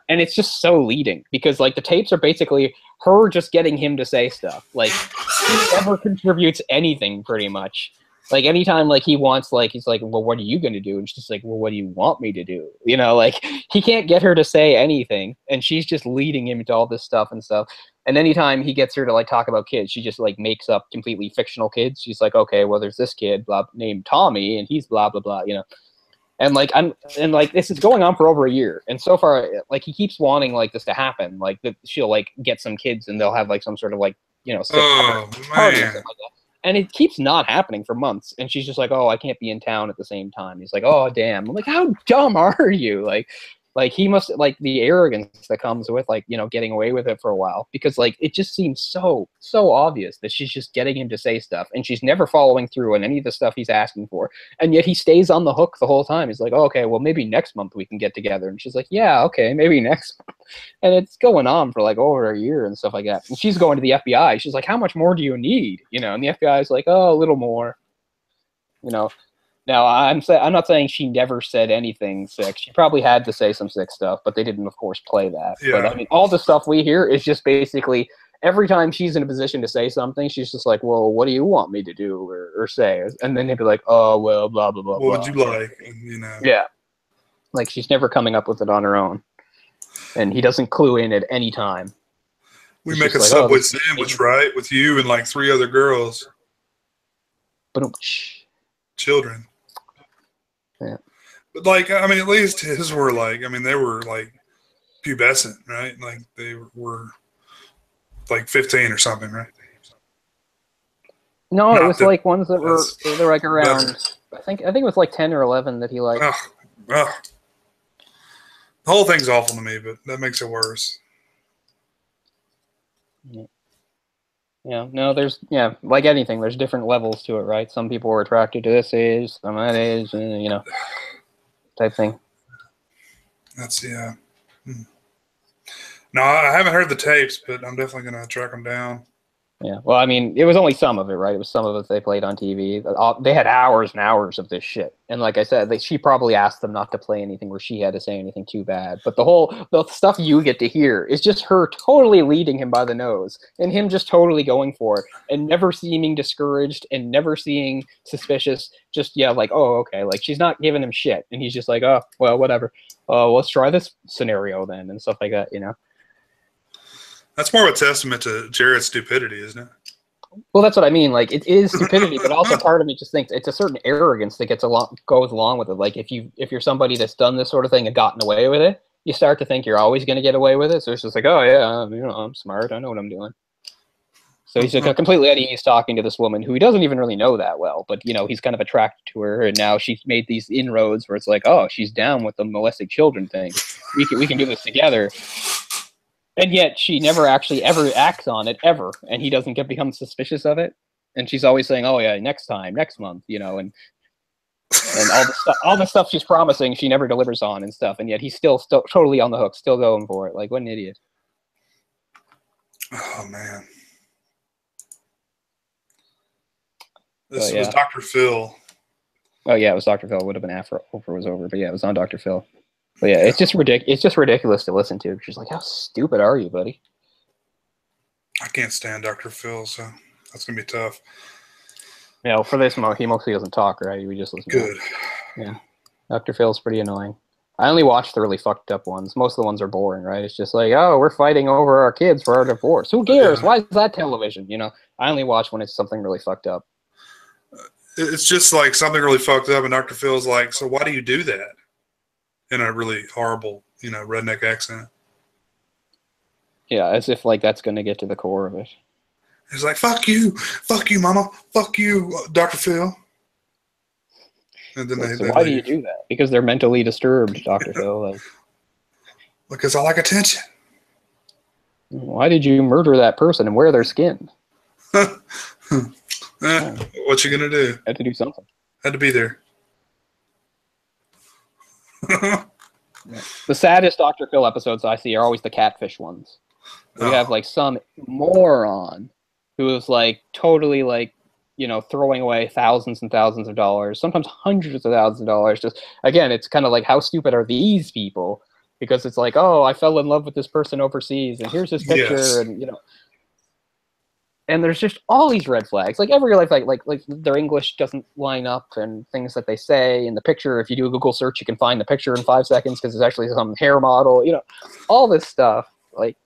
And it's just so leading because like the tapes are basically her just getting him to say stuff. Like he never contributes anything pretty much. Like anytime like he wants like he's like, well, what are you gonna do? And she's just like, well, what do you want me to do? You know, like he can't get her to say anything, and she's just leading him into all this stuff and stuff. And anytime he gets her to like talk about kids, she just like makes up completely fictional kids. She's like, okay, well, there's this kid blah named Tommy, and he's blah blah blah, you know. And like this is going on for over a year, and so far like he keeps wanting like this to happen, like that she'll like get some kids and they'll have like some sort of like sick party or something like that. And it keeps not happening for months. And she's just like, oh, I can't be in town at the same time. He's like, oh, damn. I'm like, how dumb are you? Like he must like the arrogance that comes with like, getting away with it for a while, because like it just seems so obvious that she's just getting him to say stuff and she's never following through on any of the stuff he's asking for. And yet he stays on the hook the whole time. He's like, oh, okay, well, maybe next month we can get together. And she's like, yeah, okay, maybe next month. And it's going on for like over a year and stuff like that. And she's going to the FBI. She's like, how much more do you need? And the FBI is like, oh, a little more, Now, I'm not saying she never said anything sick. She probably had to say some sick stuff, but they didn't, of course, play that. Yeah. But, I mean, all the stuff we hear is just basically every time she's in a position to say something, she's just like, well, what do you want me to do or say? And then they'd be like, oh, well, blah, blah, blah, what blah. Would you like? Yeah. Like, she's never coming up with it on her own. And he doesn't clue in at any time. We make a like, Subway sandwich, right? With you and, like, 3 other girls. Children. Yeah. But, like, I mean, at least his were, like, I mean, they were, like, pubescent, right? Like, they were, like, 15 or something, right? No, it was, like, ones that were, they were, like, around, I think it was, like, 10 or 11 that he, like. The whole thing's awful to me, but that makes it worse. Yeah, no, like anything, there's different levels to it, right? Some people are attracted to this age, some that age, type thing. That's, yeah. No, I haven't heard the tapes, but I'm definitely going to track them down. Yeah, well, I mean, it was only some of it, right? It was some of it they played on TV. They had hours and hours of this shit, and like I said, she probably asked them not to play anything where she had to say anything too bad. But the stuff you get to hear is just her totally leading him by the nose, and him just totally going for it, and never seeming discouraged, and never seeming suspicious. Just like, oh, okay, like she's not giving him shit, and he's just like, oh, well, whatever. Let's try this scenario then, and stuff like that, That's more of a testament to Jared's stupidity, isn't it? Well, that's what I mean. Like, it is stupidity, but also part of me just thinks it's a certain arrogance that goes along with it. Like, if you're somebody that's done this sort of thing and gotten away with it, you start to think you're always going to get away with it. So it's just like, oh yeah, I'm smart. I know what I'm doing. So he's completely at ease talking to this woman who he doesn't even really know that well, but he's kind of attracted to her, and now she's made these inroads where it's like, oh, she's down with the molested children thing. We can do this together. And yet she never actually ever acts on it, ever. And he doesn't become suspicious of it. And she's always saying, oh, yeah, next time, next month, and all the stuff she's promising, she never delivers on and stuff. And yet he's still totally on the hook, still going for it. Like, what an idiot. Oh, man. This was Dr. Phil. Oh, yeah, it was Dr. Phil. It would have been after Oprah was over. But yeah, it was on Dr. Phil. But yeah, it's just ridiculous to listen to. She's like, how stupid are you, buddy? I can't stand Dr. Phil, so that's going to be tough. Yeah, for this, he mostly doesn't talk, right? We just listen to him. Yeah. Dr. Phil's pretty annoying. I only watch the really fucked up ones. Most of the ones are boring, right? It's just like, oh, we're fighting over our kids for our divorce. Who cares? Yeah. Why is that television? I only watch when it's something really fucked up. It's just like something really fucked up, and Dr. Phil's like, so why do you do that? In a really horrible, redneck accent. Yeah, as if like that's going to get to the core of it. He's like, fuck you, mama, fuck you, Dr. Phil. And then so why do you do that? Because they're mentally disturbed, Dr. Phil. Because I like attention. Why did you murder that person and wear their skin? What you gonna do? Had to do something. Had to be there. The saddest Dr. Phil episodes I see are always the catfish ones. We have like some moron who is like totally like, throwing away thousands and thousands of dollars, sometimes hundreds of thousands of dollars. Just again, it's kind of like, how stupid are these people? Because it's like, oh, I fell in love with this person overseas, and here's this picture, yes. And and there's just all these red flags. Like every life, like their English doesn't line up, and things that they say in the picture. If you do a Google search, you can find the picture in 5 seconds because it's actually some hair model. All this stuff. Like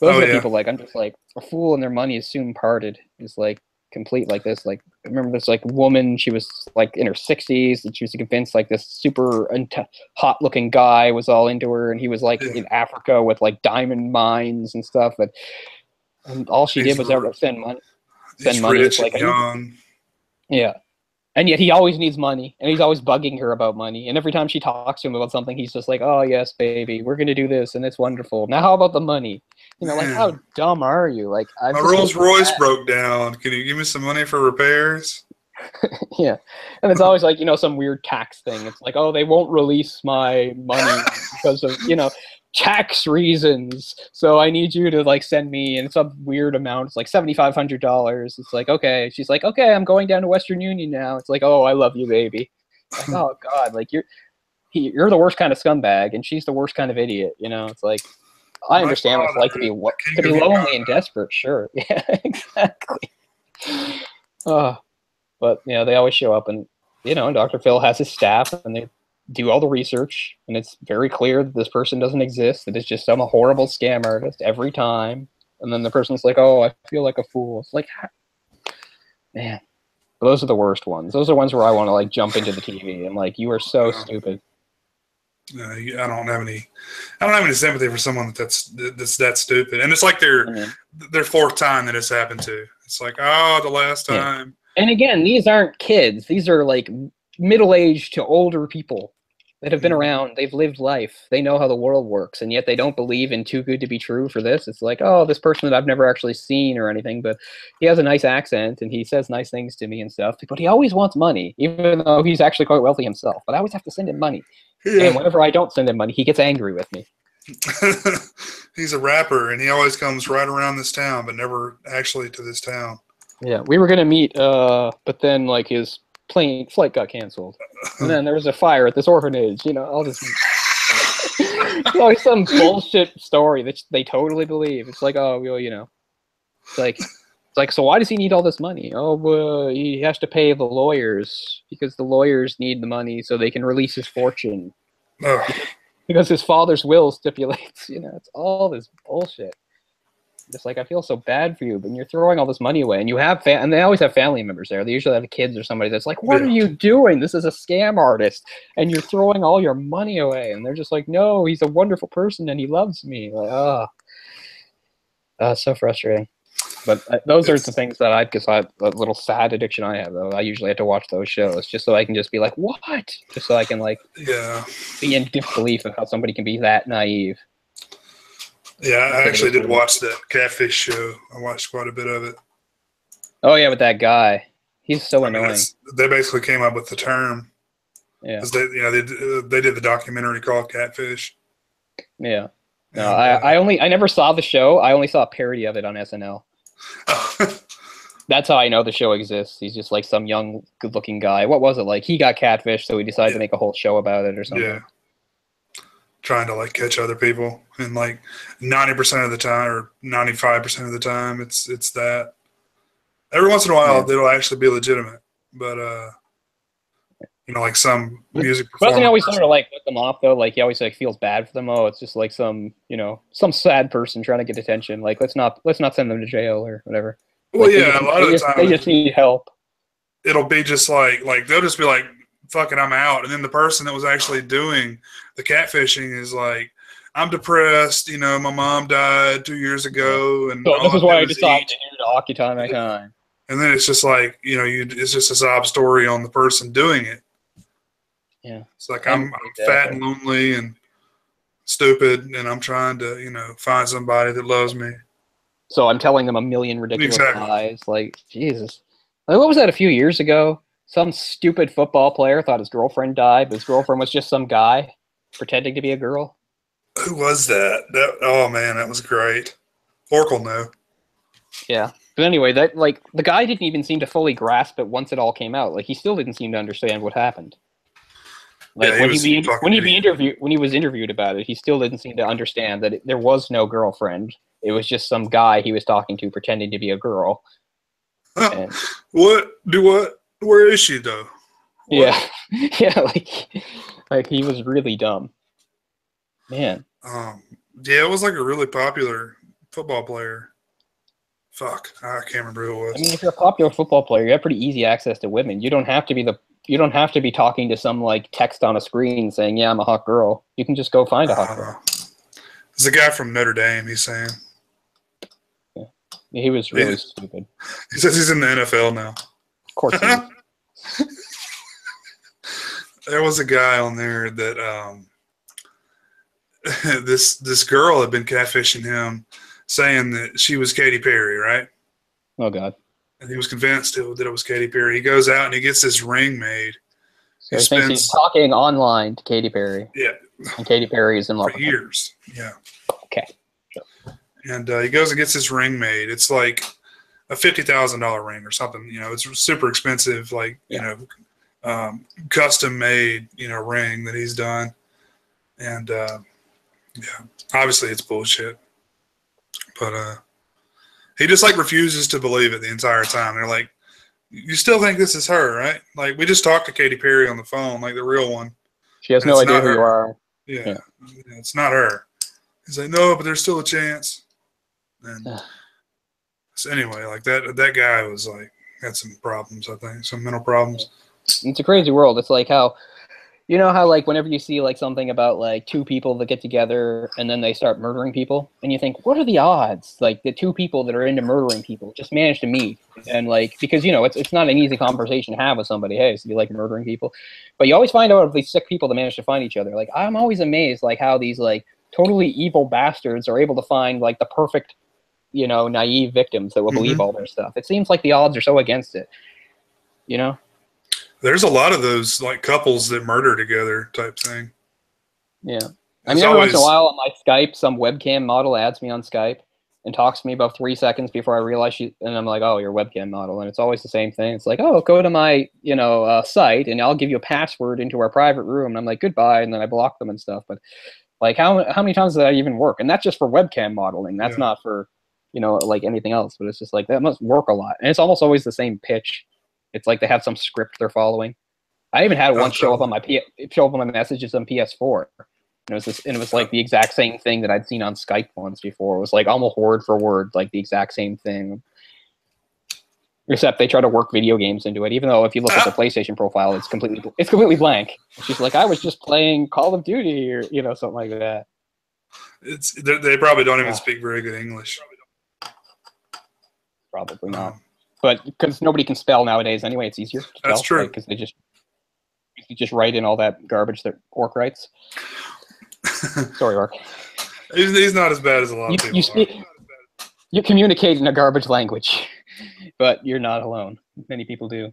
those are the people. Like I'm just like, a fool and their money is soon parted. Is like complete like this. Like I remember this like woman. She was like in her 60s, and she was convinced like this super hot looking guy was all into her, and he was like in Africa with like diamond mines and stuff. And all she did was ever send money. Rich, like young. Yeah. And yet he always needs money, and he's always bugging her about money. And every time she talks to him about something, he's just like, oh, yes, baby, we're going to do this, and it's wonderful. Now how about the money? Like, how dumb are you? Like, my Rolls Royce broke down. Can you give me some money for repairs? Yeah. And it's always like, some weird tax thing. It's like, oh, they won't release my money because of, tax reasons, so I need you to like send me in some weird amount. It's like $7,500. It's like, okay. She's like, okay, I'm going down to Western Union now. It's like, oh, I love you, baby. Like, oh God, like you're the worst kind of scumbag, and she's the worst kind of idiot. It's like, I understand what it's like to be lonely and desperate. Sure, yeah, exactly. But they always show up, and Dr. Phil has his staff, and they do all the research, and it's very clear that this person doesn't exist, that it's just some horrible scam artist every time. And then the person's like, oh, I feel like a fool. It's like, man, those are the worst ones. Those are ones where I want to like jump into the TV and like, you are so stupid. I don't have any sympathy for someone that's that stupid. And it's like their fourth time that it's happened to. It's like, oh, the last time. And again, these aren't kids. These are like middle-aged to older people that have been around. They've lived life. They know how the world works, and yet they don't believe in too good to be true for this. It's like, oh, this person that I've never actually seen or anything, but he has a nice accent and he says nice things to me and stuff, but he always wants money, even though he's actually quite wealthy himself. But I always have to send him money. Yeah. And whenever I don't send him money, he gets angry with me. He's a rapper, and he always comes right around this town, but never actually to this town. Yeah, we were gonna meet, but then like his flight got canceled, and then there was a fire at this orphanage. All this. It's always some bullshit story that they totally believe. It's like, oh, well, it's like, so why does he need all this money? Oh, well, he has to pay the lawyers because the lawyers need the money so they can release his fortune. Oh. Because his father's will stipulates, it's all this bullshit. Just like, I feel so bad for you, but you're throwing all this money away, and you have and they always have family members there. They usually have kids or somebody that's like, what are you doing? This is a scam artist, and you're throwing all your money away. And they're just like, no, he's a wonderful person, and he loves me. Like, so frustrating. But those are the things that a little sad addiction I have, though. I usually have to watch those shows just so I can just be like, what? Just so I can, like, be in disbelief of how somebody can be that naive. Yeah, I actually did watch that Catfish show. I watched quite a bit of it. Oh, yeah, with that guy. He's so annoying. They basically came up with the term. Yeah. Because they did the documentary called Catfish. Yeah. No, I never saw the show. I only saw a parody of it on SNL. That's how I know the show exists. He's just like some young, good-looking guy. What was it like? He got catfished, so he decided to make a whole show about it or something. Yeah. Trying to like catch other people, and like 90% of the time or 95% of the time, it's that. Every once in a while, it'll actually be legitimate, but like some music performance. Doesn't he always sort of like put them off though? Like he always like feels bad for them. Oh, it's just like some sad person trying to get attention. Like let's not send them to jail or whatever. Well, yeah, a lot of the time they just need help. It'll be just like they'll just be like, fucking, I'm out. And then the person that was actually doing the catfishing is like, I'm depressed. My mom died 2 years ago. And so this is why I decided to occupy my time. And then it's just like, it's just a sob story on the person doing it. Yeah. It's like, I'm fat and lonely and stupid, and I'm trying to, find somebody that loves me. So I'm telling them a million ridiculous lies. Like, Jesus. Like, what was that a few years ago? Some stupid football player thought his girlfriend died, but his girlfriend was just some guy pretending to be a girl. Who was that? Oh, man, that was great. Oracle knew. Yeah. But anyway, the guy didn't even seem to fully grasp it once it all came out. Like, he still didn't seem to understand what happened. Like, when he was interviewed about it, he still didn't seem to understand that there was no girlfriend. It was just some guy he was talking to pretending to be a girl. And, what? Where is she though? What? Yeah, yeah, like he was really dumb, man. Yeah, it was like a really popular football player. Fuck, I can't remember who it was. I mean, if you're a popular football player, you have pretty easy access to women. You don't have to be talking to some like text on a screen saying, "Yeah, I'm a hot girl." You can just go find a hot girl. There's a guy from Notre Dame. He's saying. Yeah, he was really stupid. He says he's in the NFL now. Of course he is. There was a guy on there that this girl had been catfishing him, saying that she was Katy Perry, right? Oh God! And he was convinced that it was Katy Perry. He goes out and he gets this ring made. So he thinks he's talking online to Katy Perry. Yeah. And Katy Perry is in love for years. Yeah. Okay. Sure. And he goes and gets this ring made. It's like a $50,000 ring or something. It's super expensive, like custom made, ring that he's done. And obviously it's bullshit. But he just like refuses to believe it the entire time. They're like, you still think this is her, right? Like, we just talked to Katy Perry on the phone, like the real one. She has no idea who you are. Yeah, it's not her. He's like, no, but there's still a chance. And so anyway, like that guy was like, had some problems, I think, some mental problems. It's a crazy world. It's like how, how like whenever you see like something about like two people that get together and then they start murdering people, and you think, what are the odds? Like the two people that are into murdering people just manage to meet, and like because it's not an easy conversation to have with somebody. Hey, so you like murdering people, but you always find out of these sick people that manage to find each other. Like I'm always amazed like how these like totally evil bastards are able to find like the perfect, naive victims that will believe all their stuff. It seems like the odds are so against it. There's a lot of those like couples that murder together type thing. Yeah. I mean, every once in a while on my Skype, some webcam model adds me on Skype and talks to me about 3 seconds before I realize and I'm like, oh, you're a webcam model. And it's always the same thing. It's like, oh, go to my, site and I'll give you a password into our private room. And I'm like, goodbye. And then I block them and stuff. But like, how many times does that even work? And that's just for webcam modeling. That's not for, like anything else. But it's just like, that must work a lot. And it's almost always the same pitch. It's like they have some script they're following. I even had one show up on my messages on PS4. And it was like the exact same thing that I'd seen on Skype once before. It was like almost word for word, like the exact same thing. Except they try to work video games into it, even though if you look at the PlayStation profile, it's completely blank. It's just like, I was just playing Call of Duty or something like that. They probably don't even speak very good English. Probably not. But because nobody can spell nowadays anyway, it's easier to tell. That's true. Because they just write in all that garbage that Orc writes. Sorry, Orc. He's not as bad as a lot of people. You communicate in a garbage language, but you're not alone. Many people do.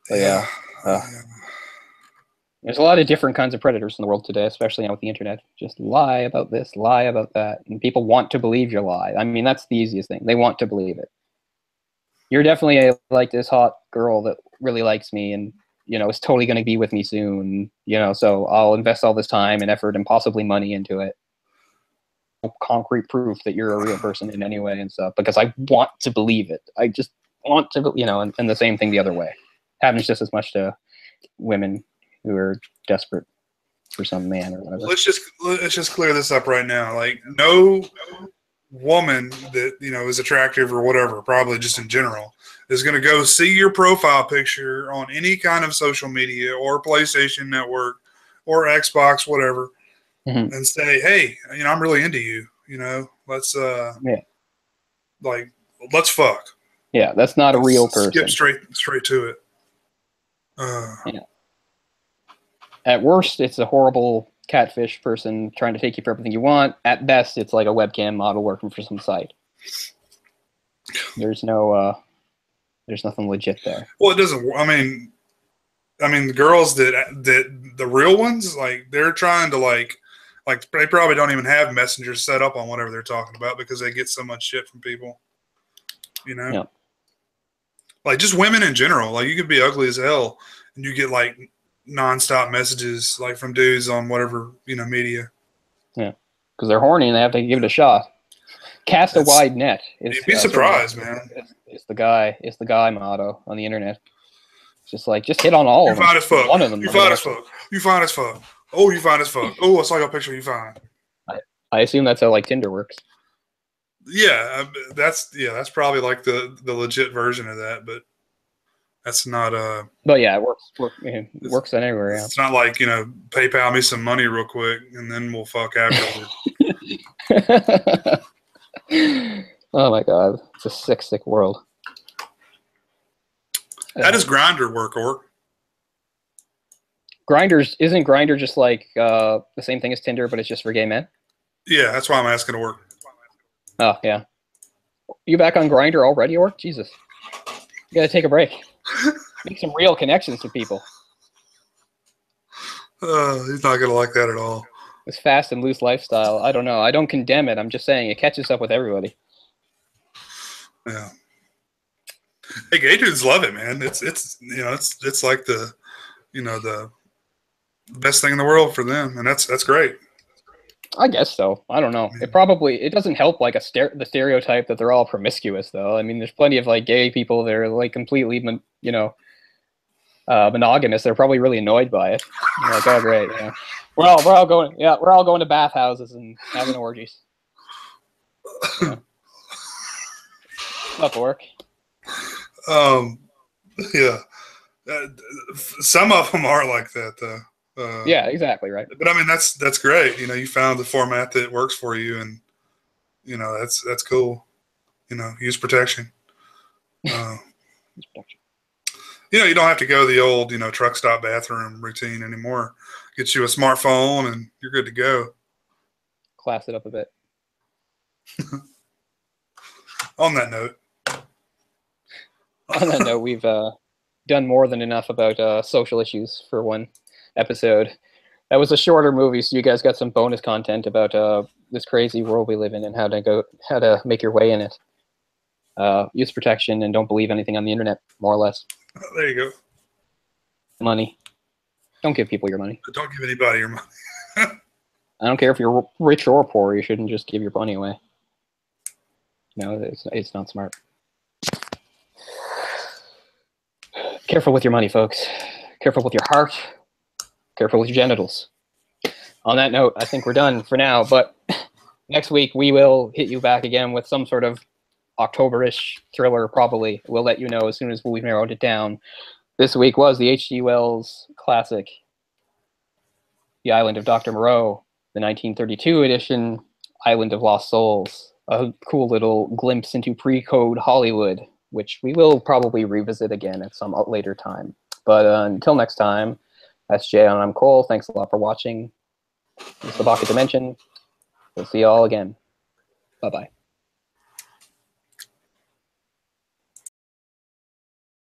But yeah. There's a lot of different kinds of predators in the world today, especially now with the internet. Just lie about this, lie about that, and people want to believe your lie. I mean, that's the easiest thing. They want to believe it. You're definitely like this hot girl that really likes me and is totally going to be with me soon, so I'll invest all this time and effort and possibly money into it. No concrete proof that you're a real person in any way and stuff, because I want to believe it. I just want to, and the same thing the other way. Happens just as much to women who are desperate for some man or whatever. Let's just clear this up right now. Like, no woman that is attractive or whatever, probably just in general, is going to go see your profile picture on any kind of social media or PlayStation Network or Xbox, whatever, and say, hey, I'm really into you, let's let's fuck. Yeah, that's not a real person. Skip straight to it. Yeah. At worst, it's a horrible catfish person trying to take you for everything you want. At best, it's like a webcam model working for some site. There's nothing legit there. Well, it doesn't. I mean, the girls that the real ones, like, they're trying to like they probably don't even have messengers set up on whatever they're talking about because they get so much shit from people. Yeah. Like, just women in general. Like, you could be ugly as hell and you get like nonstop messages like from dudes on whatever media. Yeah, because they're horny and they have to give it a shot. Cast a wide net. You'd be surprised, man. It's the guy motto on the internet. It's just like, just hit on all of them. You fine as fuck. One of them. You fine as fuck. You fine as fuck. Oh, you fine as fuck. Oh, I saw your picture. You fine. I assume that's how like Tinder works. Yeah, that's probably like the legit version of that, but that's not But yeah, it works anywhere. Yeah. It's not like PayPal me some money real quick and then we'll fuck afterward. Oh my god, it's a sick world. How does Grindr work, Orc? Isn't Grindr just like the same thing as Tinder, but it's just for gay men? Yeah, that's why I'm asking to work. Oh yeah, you back on Grindr already, Orc? Jesus, you gotta take a break. Make some real connections with people. He's not gonna like that at all. This fast and loose lifestyle. I don't know. I don't condemn it. I'm just saying it catches up with everybody. Yeah. Hey, gay dudes love it, man. It's like the the best thing in the world for them, and that's great. I guess so. I don't know. It doesn't help like the stereotype that they're all promiscuous though. I mean, there's plenty of like gay people that are like completely monogamous. They're probably really annoyed by it. They're like, oh great, yeah. We're all going to bathhouses and having orgies. Yeah. What's up, Orc? Yeah. Some of them are like that though. Yeah, exactly right. But I mean, that's great. You found the format that works for you, and that's cool. Use protection. You don't have to go the old truck stop bathroom routine anymore. Get you a smartphone, and you're good to go. Class it up a bit. On that note, we've done more than enough about social issues for one episode. That was a shorter movie, so you guys got some bonus content about this crazy world we live in and how to make your way in it. Use protection and don't believe anything on the internet, more or less. Oh, there you go. Money. Don't give people your money. But don't give anybody your money. I don't care if you're rich or poor. You shouldn't just give your money away. No, it's not smart. Careful with your money, folks. Careful with your heart. Careful with your genitals. On that note, I think we're done for now, but next week we will hit you back again with some sort of October-ish thriller, probably. We'll let you know as soon as we've narrowed it down. This week was the H.G. Wells classic, The Island of Dr. Moreau, the 1932 edition, Island of Lost Souls. A cool little glimpse into pre-code Hollywood, which we will probably revisit again at some later time. But until next time, that's Jay and I'm Cole. Thanks a lot for watching. This is the Baka Dimension. We'll see you all again. Bye-bye.